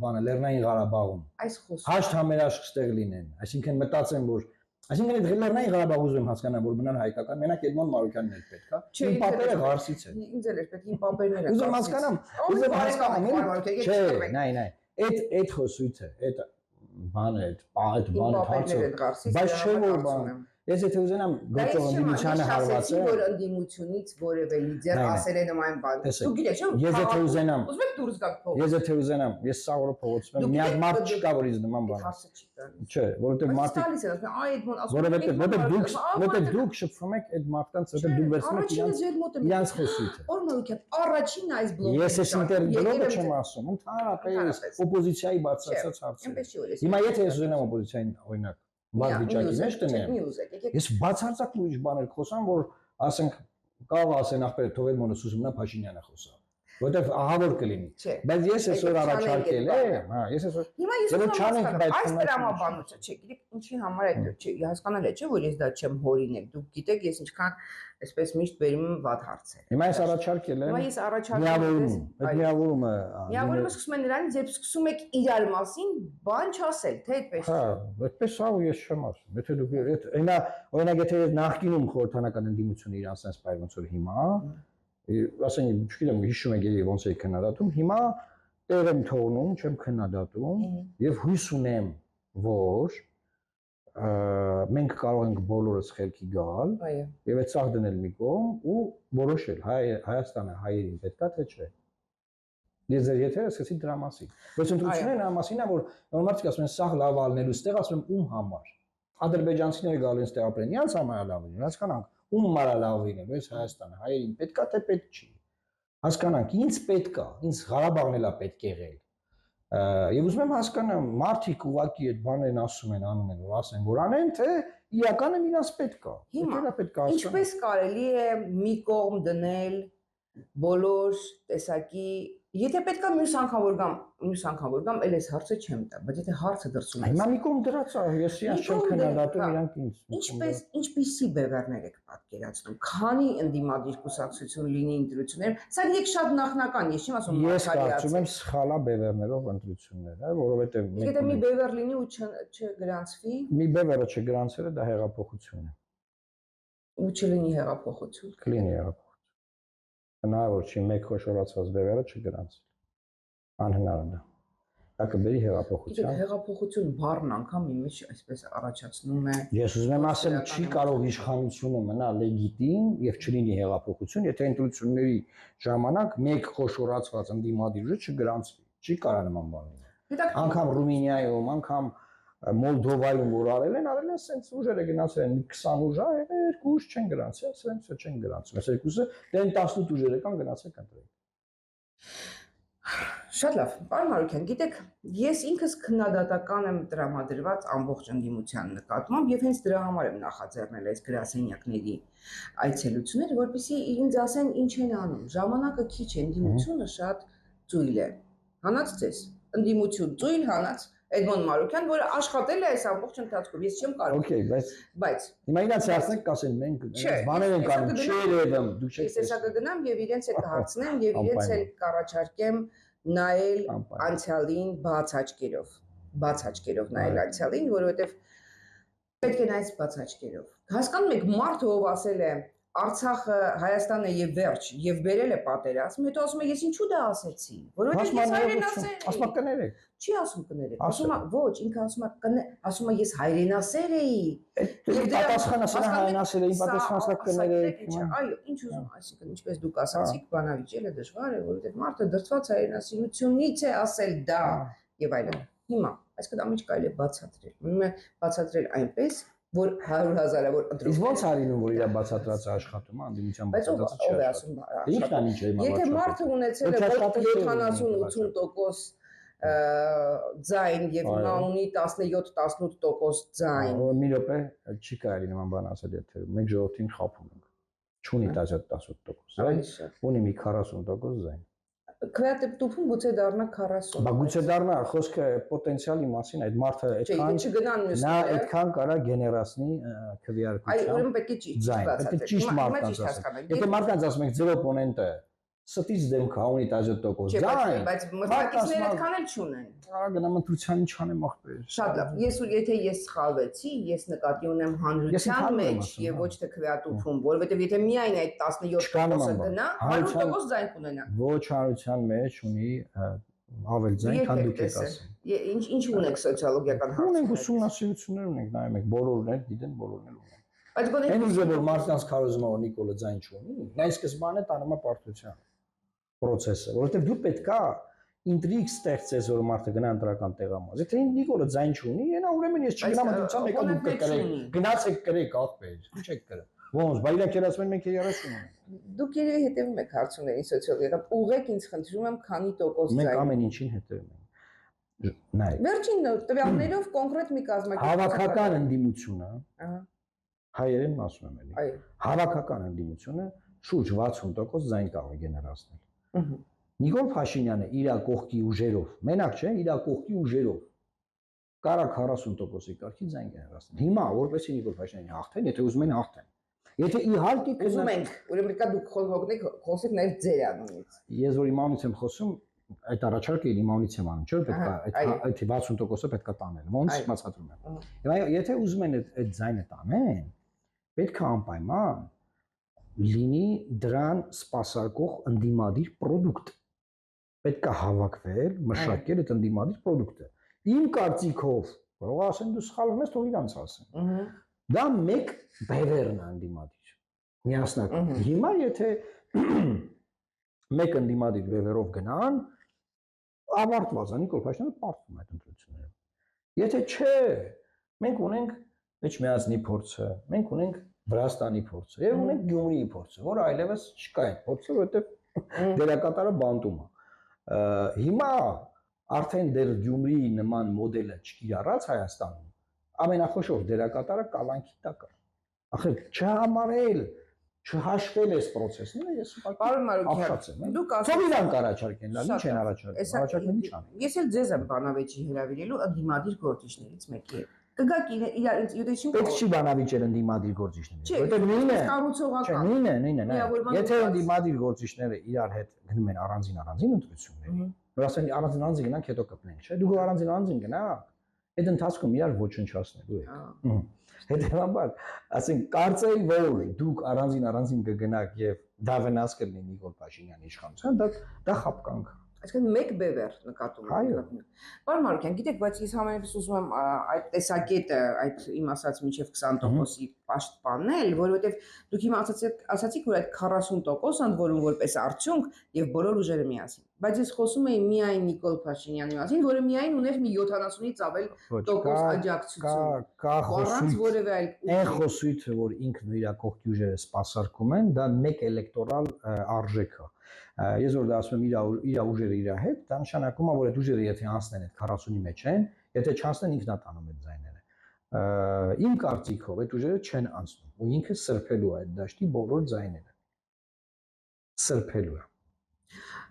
բանը Լեռնային Ղարաբաղում։ Այս խոսքը հաշտ համերաշխ ստեղ լինեն։ Այսինքն մտածեմ որ Այսինքն այդ Լեռնային Ղարաբաղ ուզում եմ հասկանալ որ բնան հայկական մենակ Էդմոն Մարուկյանն է պետք է։ Իմ պապերը Ղարսից են։ Ինձ էլ էր պետք իմ պապերները։ Ուզում հասկանամ։ Չէ, նայ։ Այդ խոսույթը, այդ բանը, այդ բանը հարցը։ Բայց չէ որ բան։ Ես եթե ուզենամ գործող ընդդիմությանը հարվածել, որ ընդդիմությունից որևէ լիդեր ասել է նման բան։ Դու գիտես, ես եթե ուզենամ, ուզում եք դուրս գաք փողոց։ Ես եթե ուզենամ, ես սա օրը փողոցում եմ, միակ մարդ չկա որ ինձ նման բան։ Չէ, որովհետև մարդիկ որովհետև դուք շփվում եք այդ մարդկանց, որովհետև դուք վերցնում եք իրանց խոսույթը։ Օրինակ, առաջին այս բլոկը։ Ես ես ինտերբլոկը չեմ ասում, ընդհանրապես օպոզիցիայի բարձրացած հարցը։ Հիմա եթե ես ուզենամ օպոզիցիային օրինակ Բան վիճակի մեջ տնեմ։ Ես բացարձակ ուրիշ բաներ խոսամ, որ ասենք կարող ասեն ախպեր թողել մոնոս ուսումնա Փաշինյանը խոսա։ Որտեվ ահա որ կլինի։ Բայց ես այսօր առաջարկել եմ, հա, ես այսօր հիմա ես չանենք այս տրամաբանությունը, չէ, գիտեք ինչի համար է դա, չէ, հասկանալ է, չէ, որ ես դա չեմ հորինել։ Դուք գիտեք, ես ինչքան այսպես միշտ բերում եմ վատ հարցեր։ Հիմա ես առաջարկել եմ։ Հիմա ես առաջարկել եմ։ Այդ միավորումը։ Միավորումը սկսում է նրանից, երբ սկսում եք իրար մասին բան չասել, թե այդպես։ Հա, այդպես ա ու ես չեմ ասում։ Եթե դուք այնա օրինակ եթե նախկինում խորհրդանական ընդդիմությունը իր ասենց բայր ոնց որ հիմա ասենք չգիտեմ հիշում եք էլի ոնց է քննադատում հիմա տեղ եմ թողնում չեմ քննադատում եւ հույս ունեմ որ մենք կարող ենք բոլորս խելքի գալ եւ այդ սաղ դնել մի կողմ ու որոշել Հայաստանը հայերին պետքա թե չէ ես եթե ասեցի դրա մասին բայց ընդրությունները նրա մասին է որ նորմալից ասում են սաղ լավ ալնելու ստեղ ասում եմ ում համար ադրբեջանցիները գալու են ստեղ ապրեն իրանց համար լավ լինի հասկանանք ում մարա լավ լինելու էս Հայաստանը հայերին պետքա թե պետք չի հասկանանք ինձ պետքա ինձ Ղարաբաղն էլա պետք եղել եւ ուզում եմ հասկանամ մարդիկ ուղակի այդ բաներն ասում են անում են որ ասեն որ անեն թե իրականը իրանց պետքա հիմա ինչպես կարելի է մի կողմ դնել բոլոր տեսակի եթե պետքա մյուս անգամ որ գամ էլ այս հարցը չեմ տա բայց եթե հարցը դրսում է հիմա մի կողմ դրած է ես իրանց չեմ քննադատում իրանք ինձ ինչպիսի բևեռներ եք պատկերացնում քանի ընդդիմադիր կուսակցություն լինի ընտրություններ սա դիք շատ նախնական ես չեմ ասում ես կարծում եմ սխալա բևեռներով ընտրություններ հա որովհետեւ եթե մի բևեռ լինի ու չգրանցվի մի բևեռը չգրանցելը դա հեղափոխություն է ու չլինի հեղափոխություն կլինի հեղափոխություն հնարավոր չի մեկ խոշորացված բևեռը չգրանցել անհնարին է դա կբերի հեղափոխության հեղափոխություն բառն անգամ իմ մեջ այսպես առաջացնում է ես ուզում եմ ասել չի կարող իշխանությունը մնալ լեգիտիմ եւ չլինի հեղափոխություն եթե ընտրությունների ժամանակ մեկ խոշորացված ընդդիմադիրը չգրանցվի չի կարող նման բան լինել անգամ Ռումինիայում անգամ Մոլդովայում որ արել են սենց ուժերը գնացել են 20 ուժ է երկու ուժ չեն գրանցել սենց չեն գրանցել այս երկուսը դեն 18 ուժերը կան գնացեք ընտրեք Շատ լավ, պարոն Մարուկյան, գիտեք, ես ինքս քննադատական եմ տրամադրված ամբողջ ընդդիմության նկատմամբ եւ հենց դրա համար եմ նախաձեռնել այս գրասենյակների այցելությունները, որպեսզի ինձ ասեն ինչ են անում։ Ժամանակը քիչ է, ընդդիմությունը շատ ծույլ է։ Հանած ձեզ, ընդդիմություն ծույլ, հանած Էդմոն Մարուկյան, որը աշխատել է այս ամբողջ ընթացքում, ես չեմ կարող։ Okay, բայց հիմա իրաց հարցնեք կասեն մենք բաներ ենք անում, չերևեմ, դուք չեք։ Ես հեսա կգնամ եւ իրենց հետ կհարցնեմ եւ իրենց հետ կառաջարկեմ նայել անցյալին բաց աչքերով նայել անցյալին, որովհետեւ պետք է նայել բաց աչքերով։ Հասկանում եք, մարդը ով ասել է Արցախը Հայաստանը եւ վերջ եւ բերել է պատերազմ, հետո ասում է ես ինչու դա ասեցի, որովհետեւ ես հայրենասեր եմ։ Ասում կներեք։ Չի ասում կներեք։ Ասում է ոչ, ինքը ասում է ես հայրենասեր էի։ Եվ պատասխանը սա հայրենասեր էի, պատասխանը սա կներեք։ Այո, ինչ ուզում, այսինքն ինչպես դուք ասացիք, բանավիճելը դժվար է, որովհետեւ մարդը դրծված հայրենասիրությունից է ասել դա եւ այլն։ Հիմա, այսինքն ամիջ կարելի է բացատրել։ Ուրեմն բացատրել այնպես, որ 100,000-ը որ ընտրում։ Իսկ ո՞նց արինում որ իր բացատրած աշխատում, անդիմության բայց ով բացատրած է ասում Ինքն է ինչ է իմացել։ Եթե մարդը ունեցել է 70-80% ձայն եւ հիմա ունի 17-18% ձայն։ Մի րոպե, չի կարելի նման բան ասել եթե մենք ժողովրդին խափում ենք։ Չունի 18% ձայն, ունի մի 40% ձայն։ Քվեատեպտուփում գուցե դառնա 40։ Բա գուցե դառնա, խոսքը պոտենցիալի մասին, այդ մարդը այդքան չգնան մյուսները։ Նա այդքան կարա գեներացնի քվեարկության։ Այ ուրեմն պետք է ճիշտ բացատրել։ Պետք է ճիշտ մարդկանց ասել։ Եթե մարդկանց ասում եք 0 օպոնենտը ստից դեմ կա ունի 18% ձայն, բայց մտածիչները այդքան էլ չունեն։ Գնամ ընտրության ինչ անեմ ախպեր։ Շատ լավ։ Եթե ես սխալվեցի, ես նկատի ունեմ հանրության մեջ եւ ոչ թե քվեատուփում, որովհետեւ եթե միայն այդ 17% գնա, 100% ձայն կունենա։ Ոչ հանրության մեջ ունի ավել ձայն, քան դուք եք ասում։ Ինչ ունեք սոցիոլոգիական հարցեր։ Ունենք ուսումնասիրություններ ունենք, նայում եք, բոլորն էլ գիտեն, բոլորն էլ ունեն։ Բայց գոնե Այն ուժը որ մարդկանց քարոզում է Նիկոլը ձայն չունի, նա սկզբանե տանում է պարտության process-ը, որովհետև դու պետքա ինտրիգ ստեղծես, որ մարդը գնա ընտրական տեղամաս։ Եթե Նիկոլը ձայն չունի, այնա ուրեմն ես չգնամ ընտրության մեկը դուք կկրեք։ Գնացեք կրեք ախպեր, ինչ եք կրել։ Ոնց, բայց իրենք երասում են մենք 30 ունենք։ Դուք երևի հետևում եք հարցումների սոցիոլոգիական, ուղղեք ինձ խնդրում եմ քանի տոկոս ձայն։ Մենք ամեն ինչին հետևում ենք։ Նայ։ Վերջին տվյալներով կոնկրետ մի կազմակերպություն։ Հավաքական ընդդիմությունը, ահա։ Հայերեն ասում եմ էլի։ Այո։ Հավաքական ընդդիմությունը շուրջ 60% ձայն կարող է գեներացնել։ Նիկոլ Փաշինյանը իր կողքի ուժերով, մենակ չէ, իր կողքի ուժերով կարա 40%-ի կարգի ձայն գեներացնել։ Հիմա որպեսզի Նիկոլ Փաշինյանը հաղթեն, եթե ուզում են հաղթեն։ Եթե իհարկե ուզում ենք, ուրեմն պետք է դուք հոգնեք, խոսեք նաև ձեր անունից։ Ես որ իմանից եմ խոսում, այդ առաջարկը իմանից եմ անում, չէ՞, պետք է այդ 60%-ը պետք է տանել։ Ոնց բացատրում եմ։ Հիմա եթե ուզում են այդ ձայնը տանեն, պետք է անպայման լինի դրան սպասարկող ընդդիմադիր product։ Պետք է հավաքվել, մշակել այդ ընդդիմադիր product-ը։ Իմ կարծիքով, կարող ասեն դու սխալվում ես, թող իրանց ասեն։ Դա մեկ բևերն է ընդդիմադիր։ Միասնակ։ Հիմա եթե մեկ ընդդիմադիր բևերով գնան, ավարտված է Նիկոլ Փաշինյանը պարտվում է այդ ընտրությունները։ Եթե չէ, մենք ունենք Էջմիածնի փորձը, մենք ունենք Վրաստանի փորձը, եւ ունենք Գյումրիի փորձը, որ այլևս չկա այդ փորձը, որովհետեւ դերակատարը բանտում է։ Հիմա արդեն դեր Գյումրիի նման մոդելը չկիրառած Հայաստանում, ամենախոշոր դերակատարը կալանքի տակ է։ Ախր չհամարել, չհաշվել այս process-ները, ես Պարոն Մարուկյան, դուք ասում եք իրան առաջարկեն, լավ, ինչ են առաջարկում, առաջարկում ինչ անեն։ Ես էլ ձեզ եմ բանավեճի հրավիրելու ընդդիմադիր գործիչներից մեկի։ Կգաք իրար յուրացիություն։ Պետք չի բանավիճել ընդդիմադիր գործիչների, որտեղ նույնն է։ Կառուցողական։ Նույնն է։ Եթե ընդդիմադիր գործիչները իրար հետ գնում են առանձին ընտրությունների, որ ասեն առանձին գնանք, հետո կպնենք, չէ՞։ Դուք առանձին գնաք, այդ ընթացքում իրար ոչնչացնելու եք։ Հետևաբար, ասենք կարծեի, որ դուք առանձին կգնաք եւ դա վնաս կլինի Նիկոլ Փաշինյանի իշխանության, դա խապկանք։ Այսինքն մեկ բևեր նկատում եք։ Պարոն Մարուկյան, գիտեք, բայց ես համենայնիվ ուզում եմ այդ տեսակետը, այդ իմ ասած մինչև 20%-ի պաշտպանել, որովհետև դուք հիմա ասացիք, որ այդ 40%-ն ընդ որում որպես արդյունք եւ բոլոր ուժերը միասին։ Բայց ես խոսում եի միայն Նիկոլ Փաշինյանի մասին, որը միայն ուներ մի 70-ից ավել տոկոս աջակցություն։ Առանց որևէ այլ այն խոսույթը, որ ինքն իր կողքի ուժերը սպասարկում են, դա մեկ էլեկտորալ արժեք է։ Ես որ դա ասում եմ իր ուժերը իր հետ, դա նշանակում է, որ այդ ուժերը եթե անցնեն այդ 40-ի մեջ են, եթե չանցնեն ինքն է տանում այդ ձայները։ Իմ կարծիքով այդ ուժերը չեն անցնում, ու ինքը սրբելու է այդ դաշտի բոլոր ձայները։ Սրբելու է։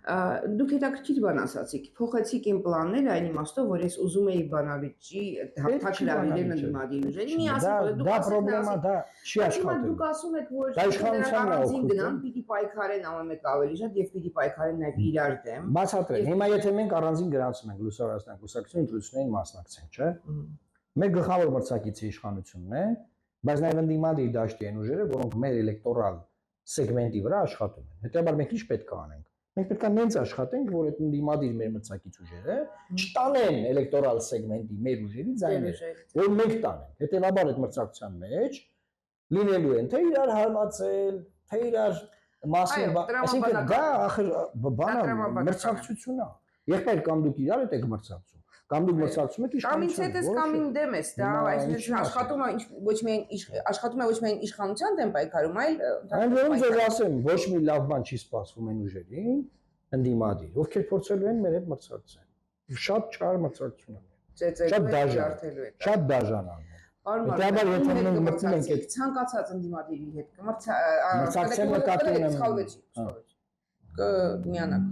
Դուք հետաքրքիր բան ասացիք, փոխեցիք իմ պլանները այն իմաստով, որ ես ուզում էի բանավիճի հաղթակ հրավիրել ընդդիմադիր ուժերի։ Մի ասեք, դա պրոբլեմա, դա չի աշխատել։ Դուք ասում եք, որ առանձին գնան, պիտի պայքարեն ամեն մեկը ավելի շատ եւ պիտի պայքարեն նաեւ իրար դեմ։ Բացատրեմ, հիմա եթե մենք առանձին գրանցում ենք Լուսավորստան կուսակցություն ընտրություններին մասնակցենք, չէ՞։ Մեր գլխավոր մրցակիցի իշխանությունն է, բայց նաեւ ընդդիմադիր դաշտի են ուժերը, որոնք մեր էլեկտորալ սեգմենտի վրա աշխատում են։ Հետեւաբար մենք ինչ պետք է անենք։ Մենք պետք է նենց աշխատենք, որ այդ ընդդիմադիր մեր մրցակից ուժերը չտանեն էլեկտորալ սեգմենտի մեր ուժերի ձայները, որ մենք տանենք։ Հետևաբար այդ մրցակցության մեջ լինելու են թե իրար հարվածել, թե իրար մասին, այսինքն դա ախր բանը մրցակցություն է։ Եղբայր կամ դուք իրար եք մրցակցում, Կամ դու մրցակցում եք Կամ ինձ հետ ես կամ ին դեմ ես, դա այսինքն աշխատում է ոչ միայն իշխանության դեմ պայքարում, այլ Այն որում ձեզ ասեմ, ոչ մի լավ բան չի սպասվում այն ուժերին, ընդդիմադիր, ովքեր փորձելու են մեր հետ մրցակցել։ Շատ չար մրցակցություն է։ Շատ դաժան։ Շատ դաժան է։ Բարմար, եթե մրցակցում ենք ցանկացած ընդդիմադիրի հետ մրցակցել նկատի ունեմ։ Կմիանաք։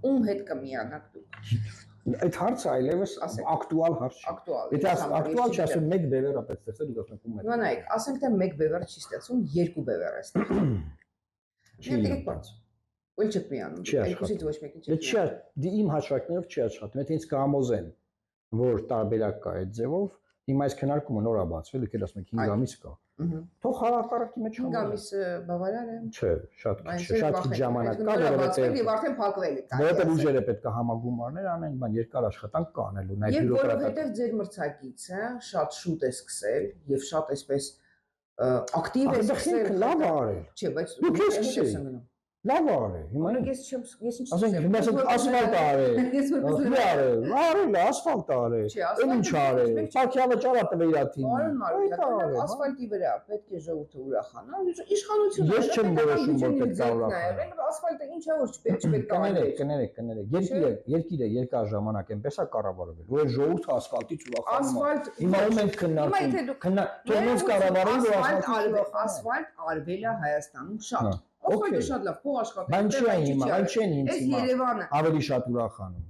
Ում հետ կմիանաք դուք։ Այդ հարցը այլևս ակտուալ հարց չէ։ Ակտուալ։ Եթե ակտուալ չի ասում 1 բևեր է պետք ստեղծել, դուք ասում եք ում հետ։ Հիմա նայեք, ասենք թե 1 բևեր չի ստեղծում, 2 բևեր է ստեղծում։ Չի բաց։ Ո՞լ չեք միանում։ Երկուսից ոչ մեկին չեք։ Չէ, իմ հաշվարկներով չի աշխատում։ Եթե ինձ կհամոզեն, որ տարբերակ կա այդ ձևով, հիմա այս քննարկումը նոր է բացվել, եկել ասում եք 5 ամիս կա։ Թող հակառակի մեջ 5 ամիս բավարար է։ Չէ, շատ քիչ ժամանակ կա, որովհետև եւ արդեն փակվել է։ Որովհետև ուժերը պետք է համագումարներ անեն, բան երկար աշխատանք կա անելու, նայ բյուրոկրատիա։ Եվ որովհետև ձեր մրցակիցը շատ շուտ է սկսել եւ շատ այսպես ակտիվ է սկսել։ Լավ է արել։ Չէ, բայց դուք ես գնում։ Լավ արել։ Հիմա ես չեմ ես ինչ ասենք հիմա ասֆալտ արել։ Ես որպես արել, ասֆալտ արել։ Էլ ինչ արել։ Սարքյանը ճարա տվել իր թիմը։ Բարոն Մարուկյան, ասֆալտի վրա պետք է ժողովուրդը ուրախանա։ Իշխանությունը ես չեմ որոշում որ պետք է ուրախանա։ Ասֆալտը ինչա որ չպետք է անել։ Կներեք։ Երկիրը երկար ժամանակ այնպես է կառավարվել, որ ժողովուրդը ասֆալտից ուրախանում է։ Ասֆալտ հիմա մենք քննարկում։ Թողնենք կառավարում որ ասֆալտ արվել է Հայաստանում շատ։ Ասֆալտը շատ լավ, փող աշխատել։ Բան չի հիմա, այլ չեն ինձ հիմա։ Այս Երևանը ավելի շատ ուրախանում։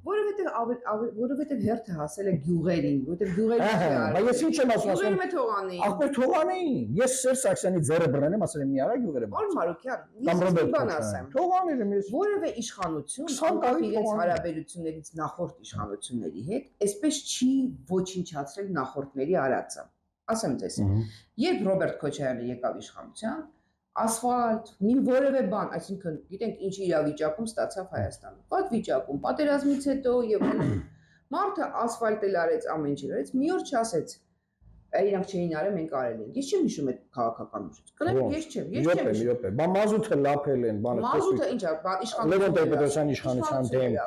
Որովհետև հերթը հասել է գյուղերին, որովհետև գյուղերին։ Բայց ես ինչ եմ ասում, գյուղերը թողանեին։ Ախպեր թողանեին։ Ես Սերժ Սարգսյանի ձեռը բռնեմ եմ, ասել եմ մի արա գյուղերը։ Բարոն Մարուկյան, ես բան ասեմ։ Թողանել եմ ես։ Որևէ իշխանություն անկախ իրենց հարաբերություններից նախորդ իշխանությունների հետ, այսպես չի ոչնչացրել նախորդների արածը։ Ասեմ ձեզ, երբ Ռոբերտ Քոչարյանը եկավ իշխանության, ասֆալտ, մի որևէ բան, այսինքն գիտենք ինչ իրավիճակում ստացավ Հայաստանը։ Վատ վիճակում, պատերազմից հետո եւ մարդը ասֆալտել արեց, ամեն ինչ արեց, մի օր չասեց, իրանք չէին արել, մենք արել ենք։ Ես չեմ հիշում այդ քաղաքական ուժից։ Կներեք, ես չեմ։ Յոպե, բա մազութը լափել են, բանը։ Մազութը ինչ է, իշխանության։ Լևոն Տեր-Պետրոսյանի իշխանության դեմ։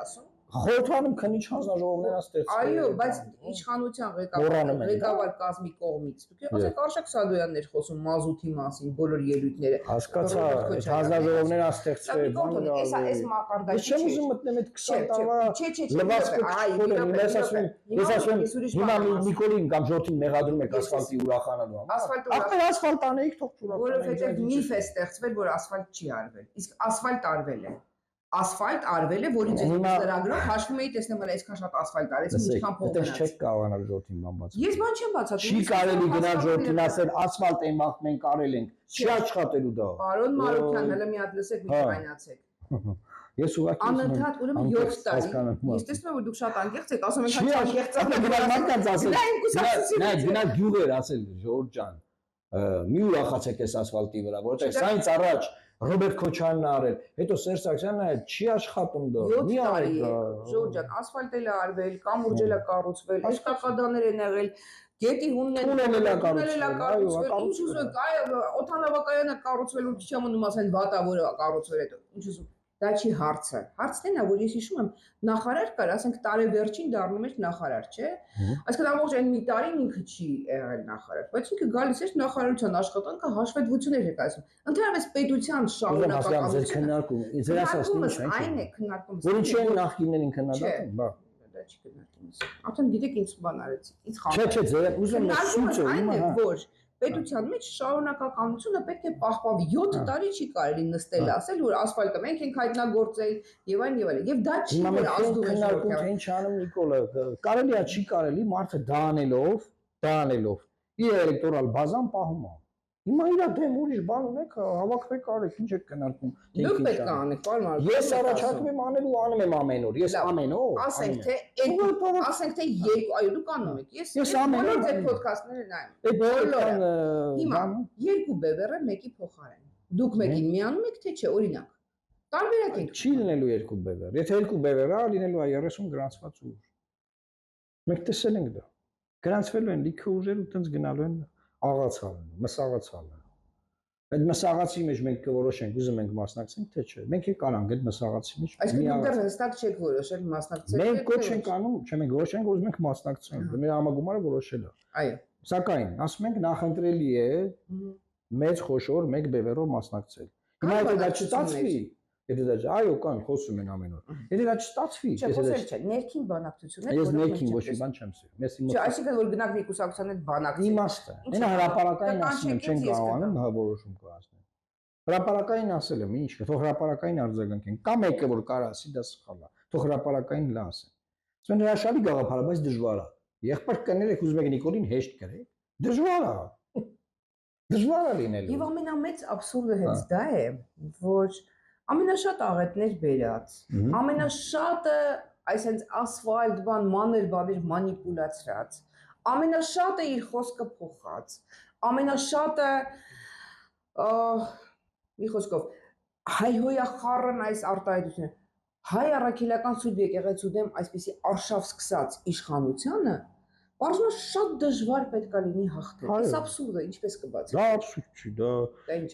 Խորհրդանում քննիչ հանձնաժողովներ ստեղծվել։ Այո, բայց իշխանության ղեկավար կազմի կողմից դուք եղեք Արշակ Սադոյաններ խոսում մազութի մասին, բոլոր ելույթները։ Հասկացա, հանձնաժողովներ ստեղծվել, բանը։ Այս մակարդակի չէ։ Ես չեմ ուզում մտնել այդ 20 տարվա լվացքը, ես ասում հիմա Նիկոլին կամ Ժորթին մեղադրում եք ասֆալտի ուրախանալու համար։ Ապա ասֆալտ անեիք թող ուրախանա։ Որովհետև միֆ է ստեղծվել, որ ասֆալտ չի արվել։ Իսկ ասֆալտ արվել է։ Ասֆալտ արվել է, որից ես ծրագրով հաշվում էի տեսնել, որ այսքան շատ ասֆալտ արեց, ինչքան փող գնաց։ Դες չեք կարողանալ Ժորթին բան բացել։ Ես բան չեմ բացատրում։ Չի կարելի գնալ Ժորթին ասել ասֆալտ են մախ մենք արել ենք։ Չի աշխատելու դա։ Պարոն Մարուկյան, հələ մի հատ լսեք, մի կայնացեք։ Ես ուղղակի անընդհատ ուրեմն 7 տարի։ Ես տեսնում եմ, որ դուք շատ անկեղծ եք, ասում եք հա անկեղծ եք։ Գնալ մարդկանց ասել։ Նայ, գնալ գյուղեր ասել Ժորժ ջան։ Մի ուրախացեք այս ասֆալտի վրա, որովհետև սա ինձ առաջ Ռոբերտ Քոչարյանն արել, հետո Սերժ Սարգսյանն այլ չի աշխատում դա։ 7 տարի Ժորժ ջան, ասֆալտել է արվել, կամուրջել է կառուցվել, էսկապադաներ են եղել, գետի հունն են կառուցվել, ինչ ուզում եք, այո, օդանավակայանը կառուցվել, ու չեմ ունում ասեն վատա, որը կառուցվել է, ինչ ուզում։ Դա չի հարցը։ Հարցն է նա, որ ես հիշում եմ, նախարար կար, ասենք տարեվերջին դառնում էր նախարար, չէ՞։ Այսինքն ամբողջ այն մի տարին ինքը չի եղել նախարար, բայց ինքը գալիս էր նախարարության աշխատանքը հաշվետվություններ էր ասում։ Ընդհանրապես պետության շարունակականությունը։ Ձեր ասածն ինչ է։ Այն է քննարկումը։ Որ ինչի են նախկիններին քննադատում, բա։ Դա չի քննարկում։ Արդեն գիտեք ինչ բան արեցի։ Ինչ խաղ։ Չէ, ձեր ուզում եմ սուծը այն է, որ պետության մեջ շարունակականությունը պետք է պահպանվի։ 7 տարի չի կարելի նստել ասել, որ ասֆալտը մենք ենք հայտնագործել եւ այն եւ այլն։ Եվ դա չի որ ազդու քննարկում թե ինչ անում Նիկոլը։ Կարելի է չի կարելի մարդը դանելով իր էլեկտորալ բազան պահում է։ Հիմա իրա դեմ ուրիշ բան ունեք, հավաքվեք արեք, ինչ եք քննարկում։ Դուք պետք է անեք, պարոն Մարուկյան։ Ես առաջարկում եմ անելու անում եմ ամեն օր։ Ես ամեն օր։ Ասենք թե երկու, այո, դուք անում եք։ Ես ամեն օր այդ ոդքասթները նայում։ Այդ բոլորը հիմա երկու բևերը մեկի փոխարեն։ Դուք մեկին միանում եք, թե չէ, օրինակ։ Տարբերակ եք։ Չի լինելու երկու բևեր։ Եթե երկու բևեր ա, լինելու է 30 գրանցված ուժ։ Մենք տեսել ենք դա։ Գրանցվելու են լիքը ուժեր ու տենց գնալու են աղացալը, մսաղացալը։ Այդ մսաղացի մեջ մենք կորոշենք, ուզում ենք մասնակցենք, թե չէ։ Մենք կանանք այդ մսաղացի մեջ։ Այսինքն դուք դեռ հստակ չեք որոշել մասնակցել։ Մենք կոչ ենք անում, չէ, մենք որոշենք, որ ուզում ենք մասնակցենք։ Մեր համագումարը որոշել է։ Այո։ Սակայն ասում ենք նախընտրելի է մեծ խոշոր մեկ բևեռով մասնակցել։ Հիմա եթե դա չստացվի, եթե դա այո կան խոսում են ամեն օր։ Եթե դա չստացվի, չէ, խոսել չէ, ներքին բանակցություններ։ Ես ներքին ոչ մի բան չեմ սիրում։ Ես իմ Չէ, այսինքն որ գնաք մի կուսակցության հետ բանակցի։ Իմաստը։ Այնա հրապարակային ասում եմ, չեն կարողանում որոշում կայացնել։ Հրապարակային ասել եմ, ինչ կա, թող հրապարակային արձագանքեն։ Կա մեկը որ կարա ասի, դա սխալ է։ Թող հրապարակային լա ասեն։ Սա հրաշալի գաղափար է, բայց դժվար է։ Եղբայր կներեք ուզում եք Նիկոլին հեշտ գրեք։ Դժվար է։ Դժվար է լինելու։ Եվ ամենամեծ աբսուրդը հենց դա է, որ ամենաշատ աղետներ բերած, ամենաշատը այսպես ասֆալտ բան, մանր բաներ մանիպուլացրած, ամենաշատը իր խոսքը փոխած, ամենաշատը մի խոսքով հայհոյախառն այս արտահայտությունը հայ առաքելական սուրբ եկեղեցու դեմ այսպիսի արշավ սկսած իշխանությունը բարձր շատ դժվար պետք է լինի հաղթել։ Այս աբսուրդը ինչպես կբացի։ Դա աբսուրդ չի, դա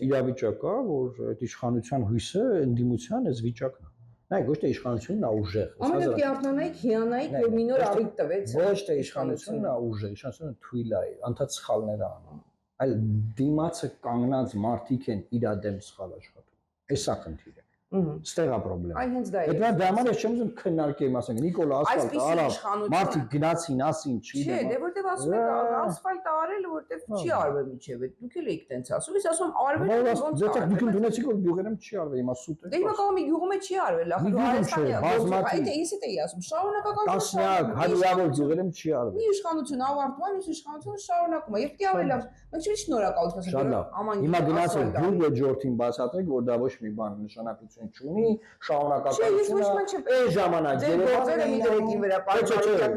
իրավիճակ է, որ այդ իշխանության հույսը ընդդիմության էս վիճակն է։ Նայեք, ոչ թե իշխանությունն է ուժեղ։ Ամենուր կերտնանայիք, հիանայիք, որ մի նոր առիթ տվեց։ Ոչ թե իշխանությունն է ուժեղ, իշխանությունը թույլ է, անդադ սխալներ է անում։ Այլ դիմացը կանգնած մարդիկ են իր դեմ սխալ աշխատում։ Էսա խնդիրը։ Ստեղ է խնդրեմ։ Այ հենց դա է։ Դա դրաման ես չեմ ուզում քննարկեմ, ասենք Նիկոլ ասֆալտ արավ, մարդիկ գնացին, ասին, չի։ Չէ, դե որտեվ ասում եք ասֆալտ արել, որտեվ չի արվել միջև։ Դուք էլ եք տենց ասում, ես ասում արվել ոնց։ Դե դուք ընդունեցիք որ գյուղերում չի արվել, հիմա սուտ է։ Դե հիմա կողմի գյուղում չի արվել, Հայաստանի։ Այդ ես էի ասում, շարունակական տասնյակ հարյուրավոր գյուղերում չի արվել։ Մի իշխանություն ավարտվում է, մյուս իշխանությունը շարունակում է։ Եվ դե ավելի լավ, մենք չի շնորհակալություն ասենք։ Շատ լավ։ Հիմա գնացեք գյուղ յոթորդին բացատրեք, որ դա ոչ մի բան նշանակություն չունի, շարունակականությունը այն ժամանակ գործերը մի դեպքին վրա պատճառը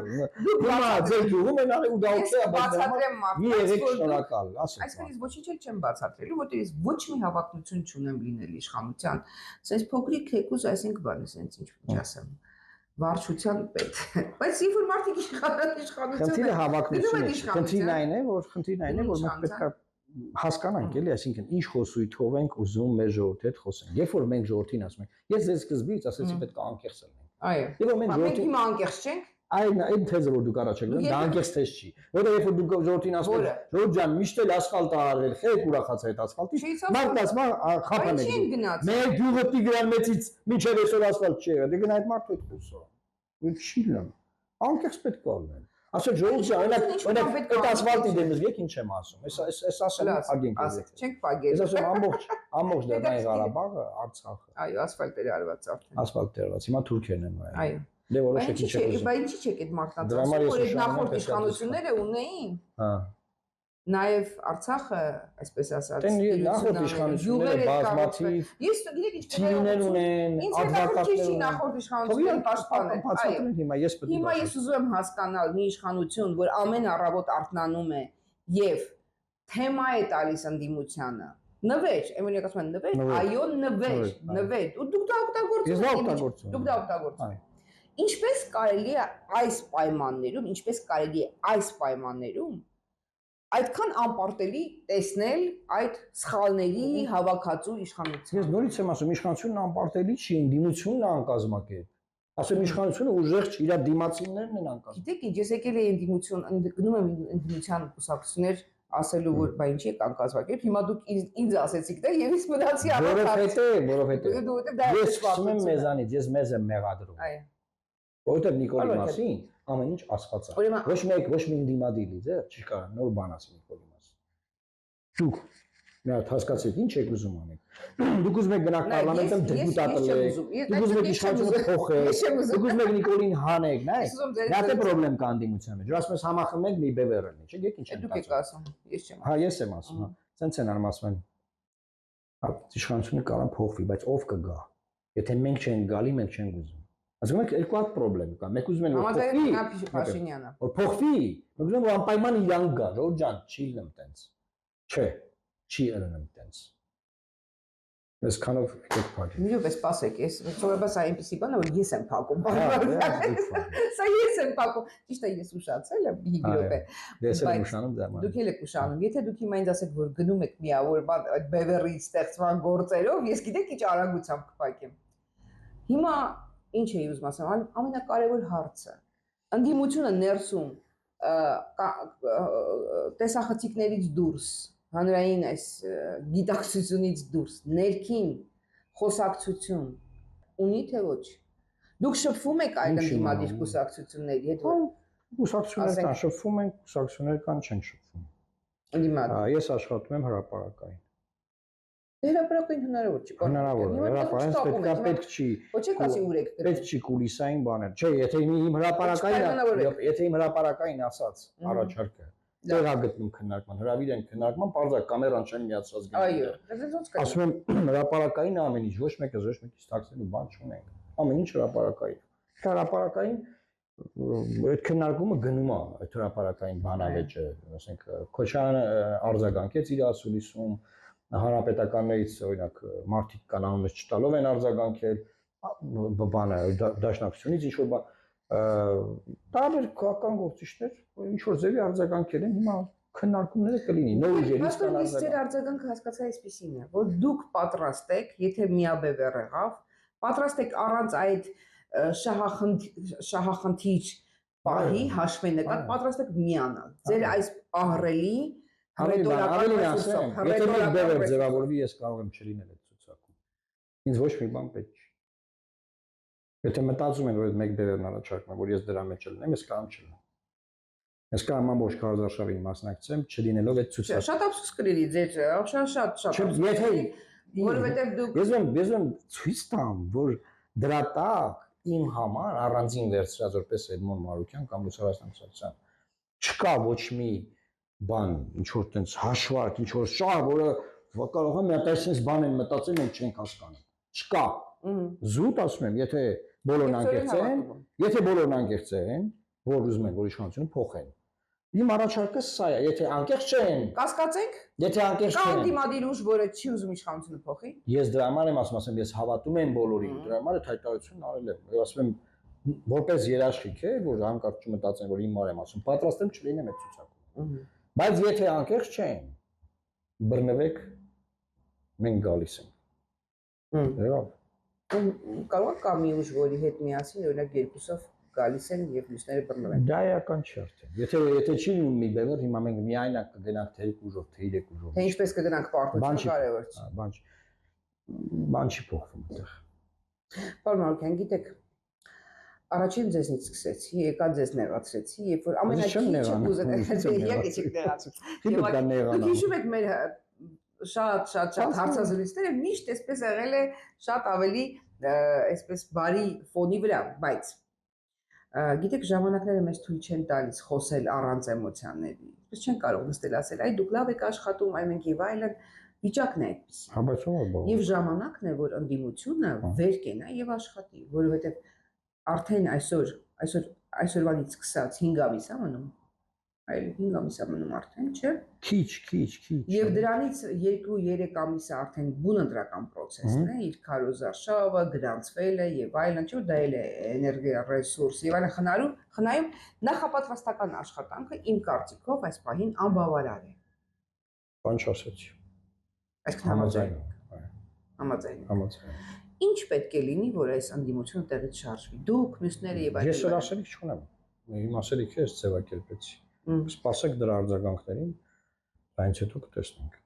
հիմա ձեր գյուղում են արել ու դա օքեյ է, բացատրեմ մի եղեք շնորհակալ, ասեք։ Այսինքն ես ոչինչ էլ չեմ բացատրելու, որտեղ ես ոչ մի հավակնություն չունեմ լինել իշխանության, sense փոքրիկ թեկուզ, այսինքն բանը, sense ինչ ասեմ, վարչության պետ։ Բայց երբ որ մարդիկ իշխանությունը խնդիրը հավակնությունն է, խնդիրն այն է, որ մենք պետք է հասկանանք էլի, այսինքն ինչ խոսույթով ենք ուզում մեր ժողովրդի հետ խոսենք։ Երբ որ մենք ժողովրդին ասում ենք, ես ձեզ սկզբից ասեցի պետք է անկեղծ լինենք։ Այո։ Եվ որ մենք ժողովրդին հիմա անկեղծ չենք։ Այն թեզը որ դուք առաջ եք գնում, դա անկեղծ թեզ չի։ Որտեղ երբ որ դուք ժողովրդին ասում եք, ժողովուրդ ջան, միշտ էլ ասֆալտ արել, խեք ուրախացա այդ ասֆալտից։ Մարդն ասում է, խափան եք։ Մեր գյուղը Տիգրան մեծից մինչև այսօր ասֆալտ չի եղել։ Դե գնա այդ մարդու հետ խոսա։ Ու չի լավ։ Անկեղծ պետք է լինել։ Ասել ժողովուրդ ջան, օրինակ այդ ասֆալտի դեմս եք ինչ եմ ասում։ Այս ասում ագենք է։ Չենք պագել։ Ես ասում ամբողջ Լեռնային Ղարաբաղը, Արցախը։ Այո, ասֆալտեր արված արդեն։ Ասֆալտեր արված։ Հիմա թուրքերն են նայում։ Այո։ Դե որոշեք ինչ եք ուզում։ Բայց ինչի՞ չեք այդ մարդկանց ասում, որ այդ նախորդ իշխանությունները ունեին։ Հա։ Նաև Արցախը, այսպես ասած, նախորդ իշխանությունները բազմաթիվ ես գիտեք ինչ թիմեր ունեն, advocate նախորդ իշխանությունները պաշտպանել։ Այո, հիմա ես պետք է Հիմա ես ուզում եմ հասկանալ մի իշխանություն, որ ամեն առավոտ արթնանում է եւ թեմա է տալիս ընդդիմությանը։ Նվեր, եմոնիկ ասում են նվեր, այո, նվեր։ Դուք դա օգտագործում եք։ Դուք դա օգտագործում եք։ Ինչպես կարելի է այս պայմաններում այդքան անպարտելի տեսնել այդ սխալների հավաքածու իշխանություն։ Ես նորից եմ ասում, իշխանությունն անպարտելի չի, ընդդիմությունն է անկազմակերպ։ Ասում իշխանությունը ուժեղ չի, իր դիմացիններն են անկազմ։ Գիտեք ինչ, ես եկել եմ ընդդիմություն, գնում եմ ընդդիմության կուսակցություններ ասելու որ բա ինչի եք անկազմակերպ, հիմա դուք ինձ ասեցիք դա եւ ես մնացի որովհետեւ ես ասում եմ մեզանից, ես մեզ եմ մեղադրում։ Այո։ Որովհետեւ Նիկոլի մասին ամեն ինչ ասված է։ Ոչ մի դիմադիլի դե չի կարող նոր բան ասի Նիկոլի մասին։ Դուք մի հատ հասկացեք ինչ եք ուզում անեք։ Դուք ուզում եք գնաք պարլամենտում դեպուտատ եք։ Դուք ուզում եք իշխանությունը փոխեք։ Դուք ուզում եք Նիկոլին հանեք, նայ։ Դա թե խնդրեմ կա անդիմության մեջ։ Ասում ես համախմբում եք մի բևեռնի, չէ՞, եք ինչ եք ասում։ Դուք եք ասում, ես չեմ։ Հա, ես եմ ասում, հա։ Սենց են անում ասում են։ Հա, իշխանությունը կարող փոխվի, բայց ով կգա։ Եթե մենք չենք գալի, մենք չենք ուզում։ Ասում եք երկու հատ խնդրեմ կա։ Մեկ ուզում են որ փոխվի, մեկ ուզում որ անպայման իրանք գա, ժողովուրդ ջան, չի լինում տենց։ Չէ, չի ըրնում տենց։ Այսքանով եկեք փակի։ Մի րոպե սպասեք, ես սովորաբար սա այնպեսի բան է, որ ես եմ փակում։ Սա ես եմ փակում։ Ճիշտ է, ես ուշացել եմ 5 րոպե։ Ես եմ ուշանում դա։ Դուք եք ուշանում։ Եթե դուք հիմա ինձ ասեք, որ գնում եք միավոր այդ բևերի ստեղծման գործերով, ես գիտեք ինչ արագությամբ կփակեմ։ Հիմա ինչ էի ուզում ասեմ, ամենակարևոր հարցը։ Ընդդիմությունը ներսում տեսախցիկներից դուրս, հանրային այս գիտակցությունից դուրս, ներքին խոսակցություն ունի թե ոչ։ Դուք շփվում եք այլ ընդդիմադիր կուսակցությունների հետ։ Կուսակցություններ կան, շփվում են, կուսակցություններ կան, չեն շփվում։ Ես աշխատում եմ հրապարակային։ Հրապարակային հնարավոր չի։ Հնարավոր է, հրապարակային պետք չի։ Ոչ եք ասի ուր եք գտնում։ Պետք չի կուլիսային բաներ։ Չէ, եթե իմ հրապարակային ասած առաջարկը դեռ է գտնում քննարկման, հրավիր են քննարկման, բարձր կամերան չեն միացած գնում։ Այո, ասում եմ հրապարակային ամեն ինչ, ոչ մեկը քիչ թաքցնելու բան չունենք։ Ամեն ինչ հրապարակային։ Հրապարակային այդ քննարկումը գնում է այդ հրապարակային բանավեճը, ասենք Քոչարյանը արձագանքեց իր ասուլիսում, հանրապետականներից օրինակ մարտիկ կան անունից չտալով են արձագանքել, բանը դաշնակցությունից ինչ որ բան տարբեր քաղաքական գործիչներ ինչ որ ձևի արձագանքել են, հիմա քննարկումները կլինի նոր ուժերից կան արձագանք։ Ես ձեր արձագանքը հասկացա այսպեսին է, որ դուք պատրաստ եք, եթե միաբևեռ եղավ, պատրաստ եք առանց այդ շահախնդիր պահի հաշվի նկատ, պատրաստ եք միանալ։ Ձեր այս ահռելի Ավելի ասեմ, եթե մեկ բևեր ձևավորվի, ես կարող եմ չլինել այդ ցուցակում։ Ինձ ոչ մի բան պետք չի։ Եթե մտածում են, որ այդ մեկ բևերն առաջարկում է, որ ես դրա մեջ լինեմ, ես կարող չլինեմ։ Ես կարող եմ ամբողջ քարոզարշավին մասնակցեմ, չլինելով այդ ցուցակում։ Շատ ափսոս կլինի ձեր, շատ։ Եթե որովհետև դուք ես եմ ցույց տամ, որ դրա տակ իմ համար առանձին վերցրած որպես Էդմոն Մարուկյան կամ Լուսարաստան Սարգսյան չկա ոչ մի բան, ինչ որ տենց հաշվարկ, ինչ որ շահ, որը կարող է մտածես բան են մտածել ու չենք հասկանում։ Չկա։ Զուտ ասում եմ, եթե բոլորն անկեղծ են, որ ուզում են որ իշխանությունը փոխեն։ Իմ առաջարկը սա է, եթե անկեղծ չեն, կասկածենք, եթե անկեղծ չեն, կամ դիմադիր ուժ, որը չի ուզում իշխանությունը փոխի։ Ես դրա համար եմ ասում, ես հավատում եմ բոլորին, դրա համար այդ հայտարարությունն արել եմ։ Ես ասում եմ, որպես երաշխիք է, որ հանկարծ չմտածեն, որ իմ մարեմ ասում, պատրաստ եմ չլինեմ այդ ցուցակում։ Բայց եթե անկեղծ չեն, բռնվեք, մենք գալիս ենք։ Եվ կարող կա մի ուժ, որի հետ միասին օրինակ երկուսով գալիս են եւ մյուսները բռնվում են։ Դա էական չի արդեն։ Եթե չի լինում մի բևեր, հիմա մենք միայնակ կգնանք թե 2 ուժով, թե 3 ուժով։ Թե ինչպես կգնանք պարտություն կարևոր չի։ Բան չի փոխվում այդտեղ։ Պարոն Մարուկյան, գիտեք, առաջին ձեզնից սկսեցի, եկա ձեզ նեղացրեցի, երբ որ ամենակիչը ուզել Դուք հիշում եք մեր շատ հարցազրույցները միշտ այսպես եղել է շատ ավելի այսպես բարի ֆոնի վրա, բայց գիտեք ժամանակները մեզ թույլ չեն տալիս խոսել առանց էմոցիաների։ Այսպես չեն կարող նստել ասել, այ դուք լավ եք աշխատում, այ մենք եւ այլն, վիճակն է այդպես։ Եվ ժամանակն է, որ ընդդիմությունը վեր կենա եւ աշխատի, որովհետեւ արդեն այսօրվանից սկսած 5 ամիս է մնում, այլ 5 ամիս է մնում արդեն, չէ՞։ Քիչ։ Եվ դրանից 2-3 ամիսը արդեն բուն ընտրական process-ն է, իր քարոզարշավը գրանցվել է եւ այլն, չէ՞ դա էլ է էներգիա, ռեսուրս եւ այլն խնայում նախապատրաստական աշխատանքը իմ կարծիքով այս պահին անբավարար է։ Բան չասեցի։ Այսքան համաձայն։ Ինչ պետք է լինի, որ այս ընդդիմությունը տեղից շարժվի։ Դուք, մյուսները եւ այլն։ Ես ասելիք չունեմ։ Իմ ասելիքը ես ձևակերպեցի։ Սպասեք դրա արձագանքներին, այնց հետո կտեսնենք։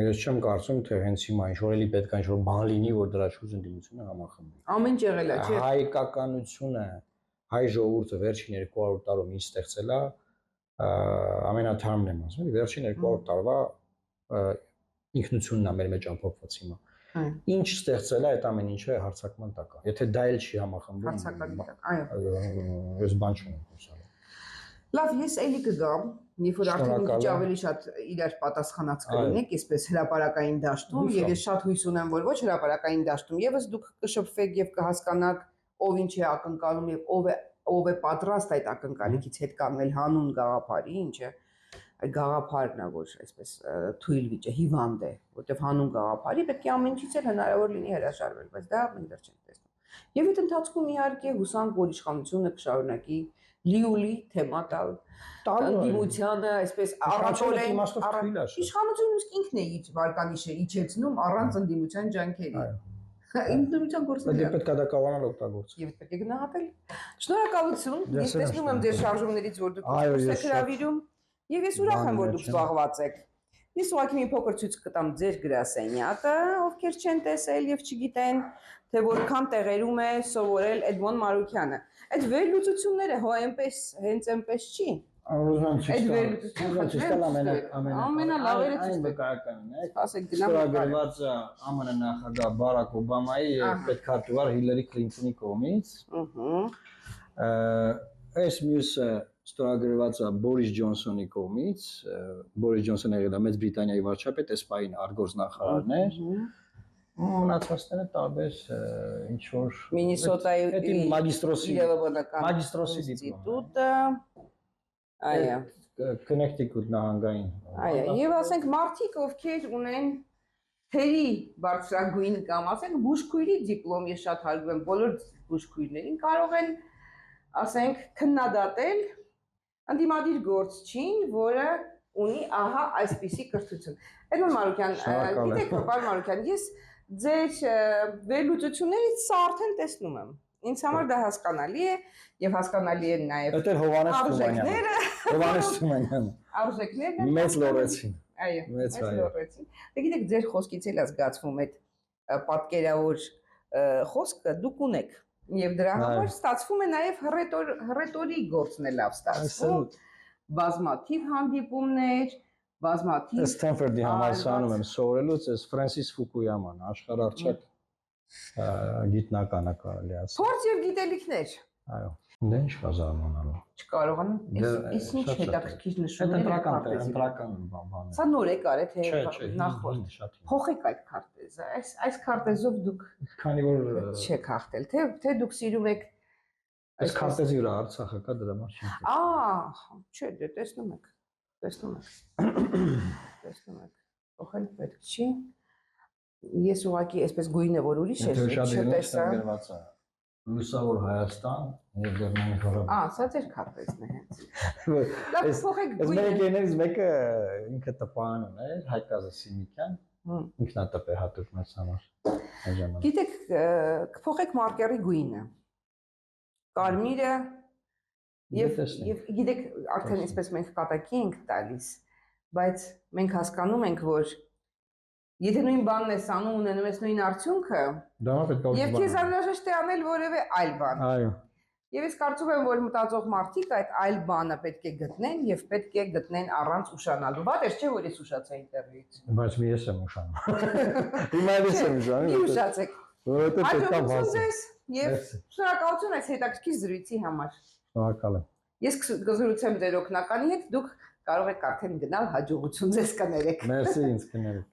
Ես չեմ կարծում, թե հենց հիմա ինչ-որ էլի պետք է ինչ-որ բան լինի, որ դրա շուրջ ընդդիմությունը համախմբի։ Ամեն ինչ եղել է, չէ՞։ Հայկականությունը, հայ ժողովուրդը վերջին 200 տարում ինչ ստեղծել է, ամենաթարմն եմ ասում, վերջին 200 տարվա ինքնությունն է մեր մեջ ամփոփված հիմա։ Ինչ ստեղծել է այդ ամեն ինչը հարցակման տակ է։ Եթե դա էլ չի համախմբում, հարցականի տակ, այո։ Ես բան չունեմ խոսալ։ Լավ, ես էլի կգամ, երբ որ արդեն ինչ ավելի շատ իրար պատասխանած կլինեք, այսպես հրապարակային դաշտում, եւ ես շատ հույս ունեմ, որ ոչ հրապարակային դաշտում, եւս դուք կշփվեք եւ կհասկանաք ով ինչ է ակնկալում եւ ով է պատրաստ այդ ակնկալիքից հետ կանգնել հանուն գաղափարի, ինչ է։ այդ գաղափարն է, որ այսպես թույլ վիճը հիվանդ է, որտեվ հանուն գաղափարի պետք է ամեն ինչից էլ հնարավոր լինի հրաշալվել, բայց դա մենք դեռ չենք տեսնում։ Եվ այդ ընթացքում իհարկե հուսանք, որ իշխանությունը կշարունակի լիուլի թեմա տալ դիմությանը, այսպես առատորեն իշխանությունը ինքն է իր վարկանիշը իջեցնում առանց ընդդիմության ջանքերի։ Ընդդիմության գործը պետք է դա կարողանալ օգտագործել։ Եվ պետք է գնահատել։ Շնորհակալություն։ Ես տեսնում եմ ձեր շարժումներից, որ դուք եք հրավիրում, եւ ես ուրախ եմ, որ դուք զբաղված եք։ Ես ուղղակի մի փոքր ցույց կտամ ձեր գրասենյակը, ովքեր չեն տեսել եւ չգիտեն, թե որքան տեղերում է սովորել Էդմոն Մարուկյանը։ Այդ վերլուծությունները հո այնպես, հենց այնպես չի։ Այդ վերլուծությունը ամենալավերը այն վկայականն է։ Ասեք գնամ ստորագրված ԱՄՆ նախագահ Բարակ Օբամայի եւ պետքարտուղար Հիլարի Քլինթոնի կողմից։ Այս մյուսը ստորագրված է Բորիս Ջոնսոնի կողմից, Բորիս Ջոնսոնը եղել է Մեծ Բրիտանիայի վարչապետ, Էսպանիայի արտգործնախարարն էր։ Մնացածները տարբեր ինչ որ Մինիսոտայի մագիստրոսի ինստիտուտը, այո, Connecticut նահանգային։ Այո, եւ ասենք մարդիկ, ովքեր ունեն թերի բարձրագույն կամ ասենք բուժքույրի դիպլոմ, ես շատ հարգում եմ բոլոր բուժքույրներին, կարող են ասենք քննադատել ընդդիմադիր գործչին, որը ունի ահա այսպիսի կրթություն։ Էդմոն Մարուկյան, գիտեք, պարոն Մարուկյան, ես ձեր վերլուծություններից սա արդեն տեսնում եմ։ Ինձ համար դա հասկանալի է եւ հասկանալի է նաեւ Դա Հովհաննես Թումանյանը։ Արժեքներն մեծ լորեցին։ Այո, մեծ լորեցին։ Դե գիտեք, ձեր խոսքից էլ է զգացվում այդ պատկերավոր խոսքը դուք ունեք եւ դրա համար ստացվում է նաեւ հռետորի գործն է լավ ստացվում։ Բազմաթիվ հանդիպումներ, բազմաթիվ Ստենֆորդի համալսարանում եմ սովորելուց էս Ֆրանսիս Ֆուկույաման աշխարհարչակ գիտնականը կարելի ասել։ Փորձ եւ գիտելիքներ։ Այո։ Դե ինչ կա զարմանալու։ Չկարողանում, ես ինչ հետաքրքիր նշում եմ։ Ընտրական բան։ Սա նոր է կարե թե նախորդ։ Փոխեք այդ քարտեզը։ Այս քարտեզով դուք քանի որ չեք հաղթել, թե դուք սիրում եք այս քարտեզի վրա Արցախը կա դրա համար չեմ։ Չէ, դե տեսնում եք։ Տեսնում եք։ Փոխել պետք չի։ Ես ուղղակի այսպես գույնը որ ուրիշ է, չտեսա։ Լուսավոր Հայաստան եւ Լեռնային Ղարաբաղ։ Սա ձեր քարտեզն է հենց։ Դա փոխեք գույնը։ Այս մեկերից մեկը ինքը տպան ուներ, Հայկազը Սիմիկյան։ Ինքնատպ է հատուկ մեծ համար։ Գիտեք, կփոխեք մարկերի գույնը։ Կարմիրը եւ գիտեք, արդեն այսպես մենք կատակի ենք տալիս, բայց մենք հասկանում ենք, որ եթե նույն բանն ես անում, ունենում ես նույն արդյունքը, եւ քեզ անհրաժեշտ է անել որևէ այլ բան։ Այո։ Եվ ես կարծում եմ, որ մտածող մարդիկ այդ այլ բանը պետք է գտնեն եւ պետք է գտնեն առանց ուշանալու։ Բա դեռ չէ, որ ես ուշացա ինտերվյուից։ Բայց մի ես եմ ուշանում։ Հիմա ես եմ ուշանում։ Մի ուշացեք։ Որովհետեւ պետք է վազել։ Եվ շնորհակալություն այս հետաքրքիր զրույցի համար։ Շնորհակալ եմ։ Ես կզրուցեմ ձեր օգնականի հետ, դուք կարող եք արդեն գնալ հաջողություն ձեզ կներեք։ Մերսի ինձ կներեք։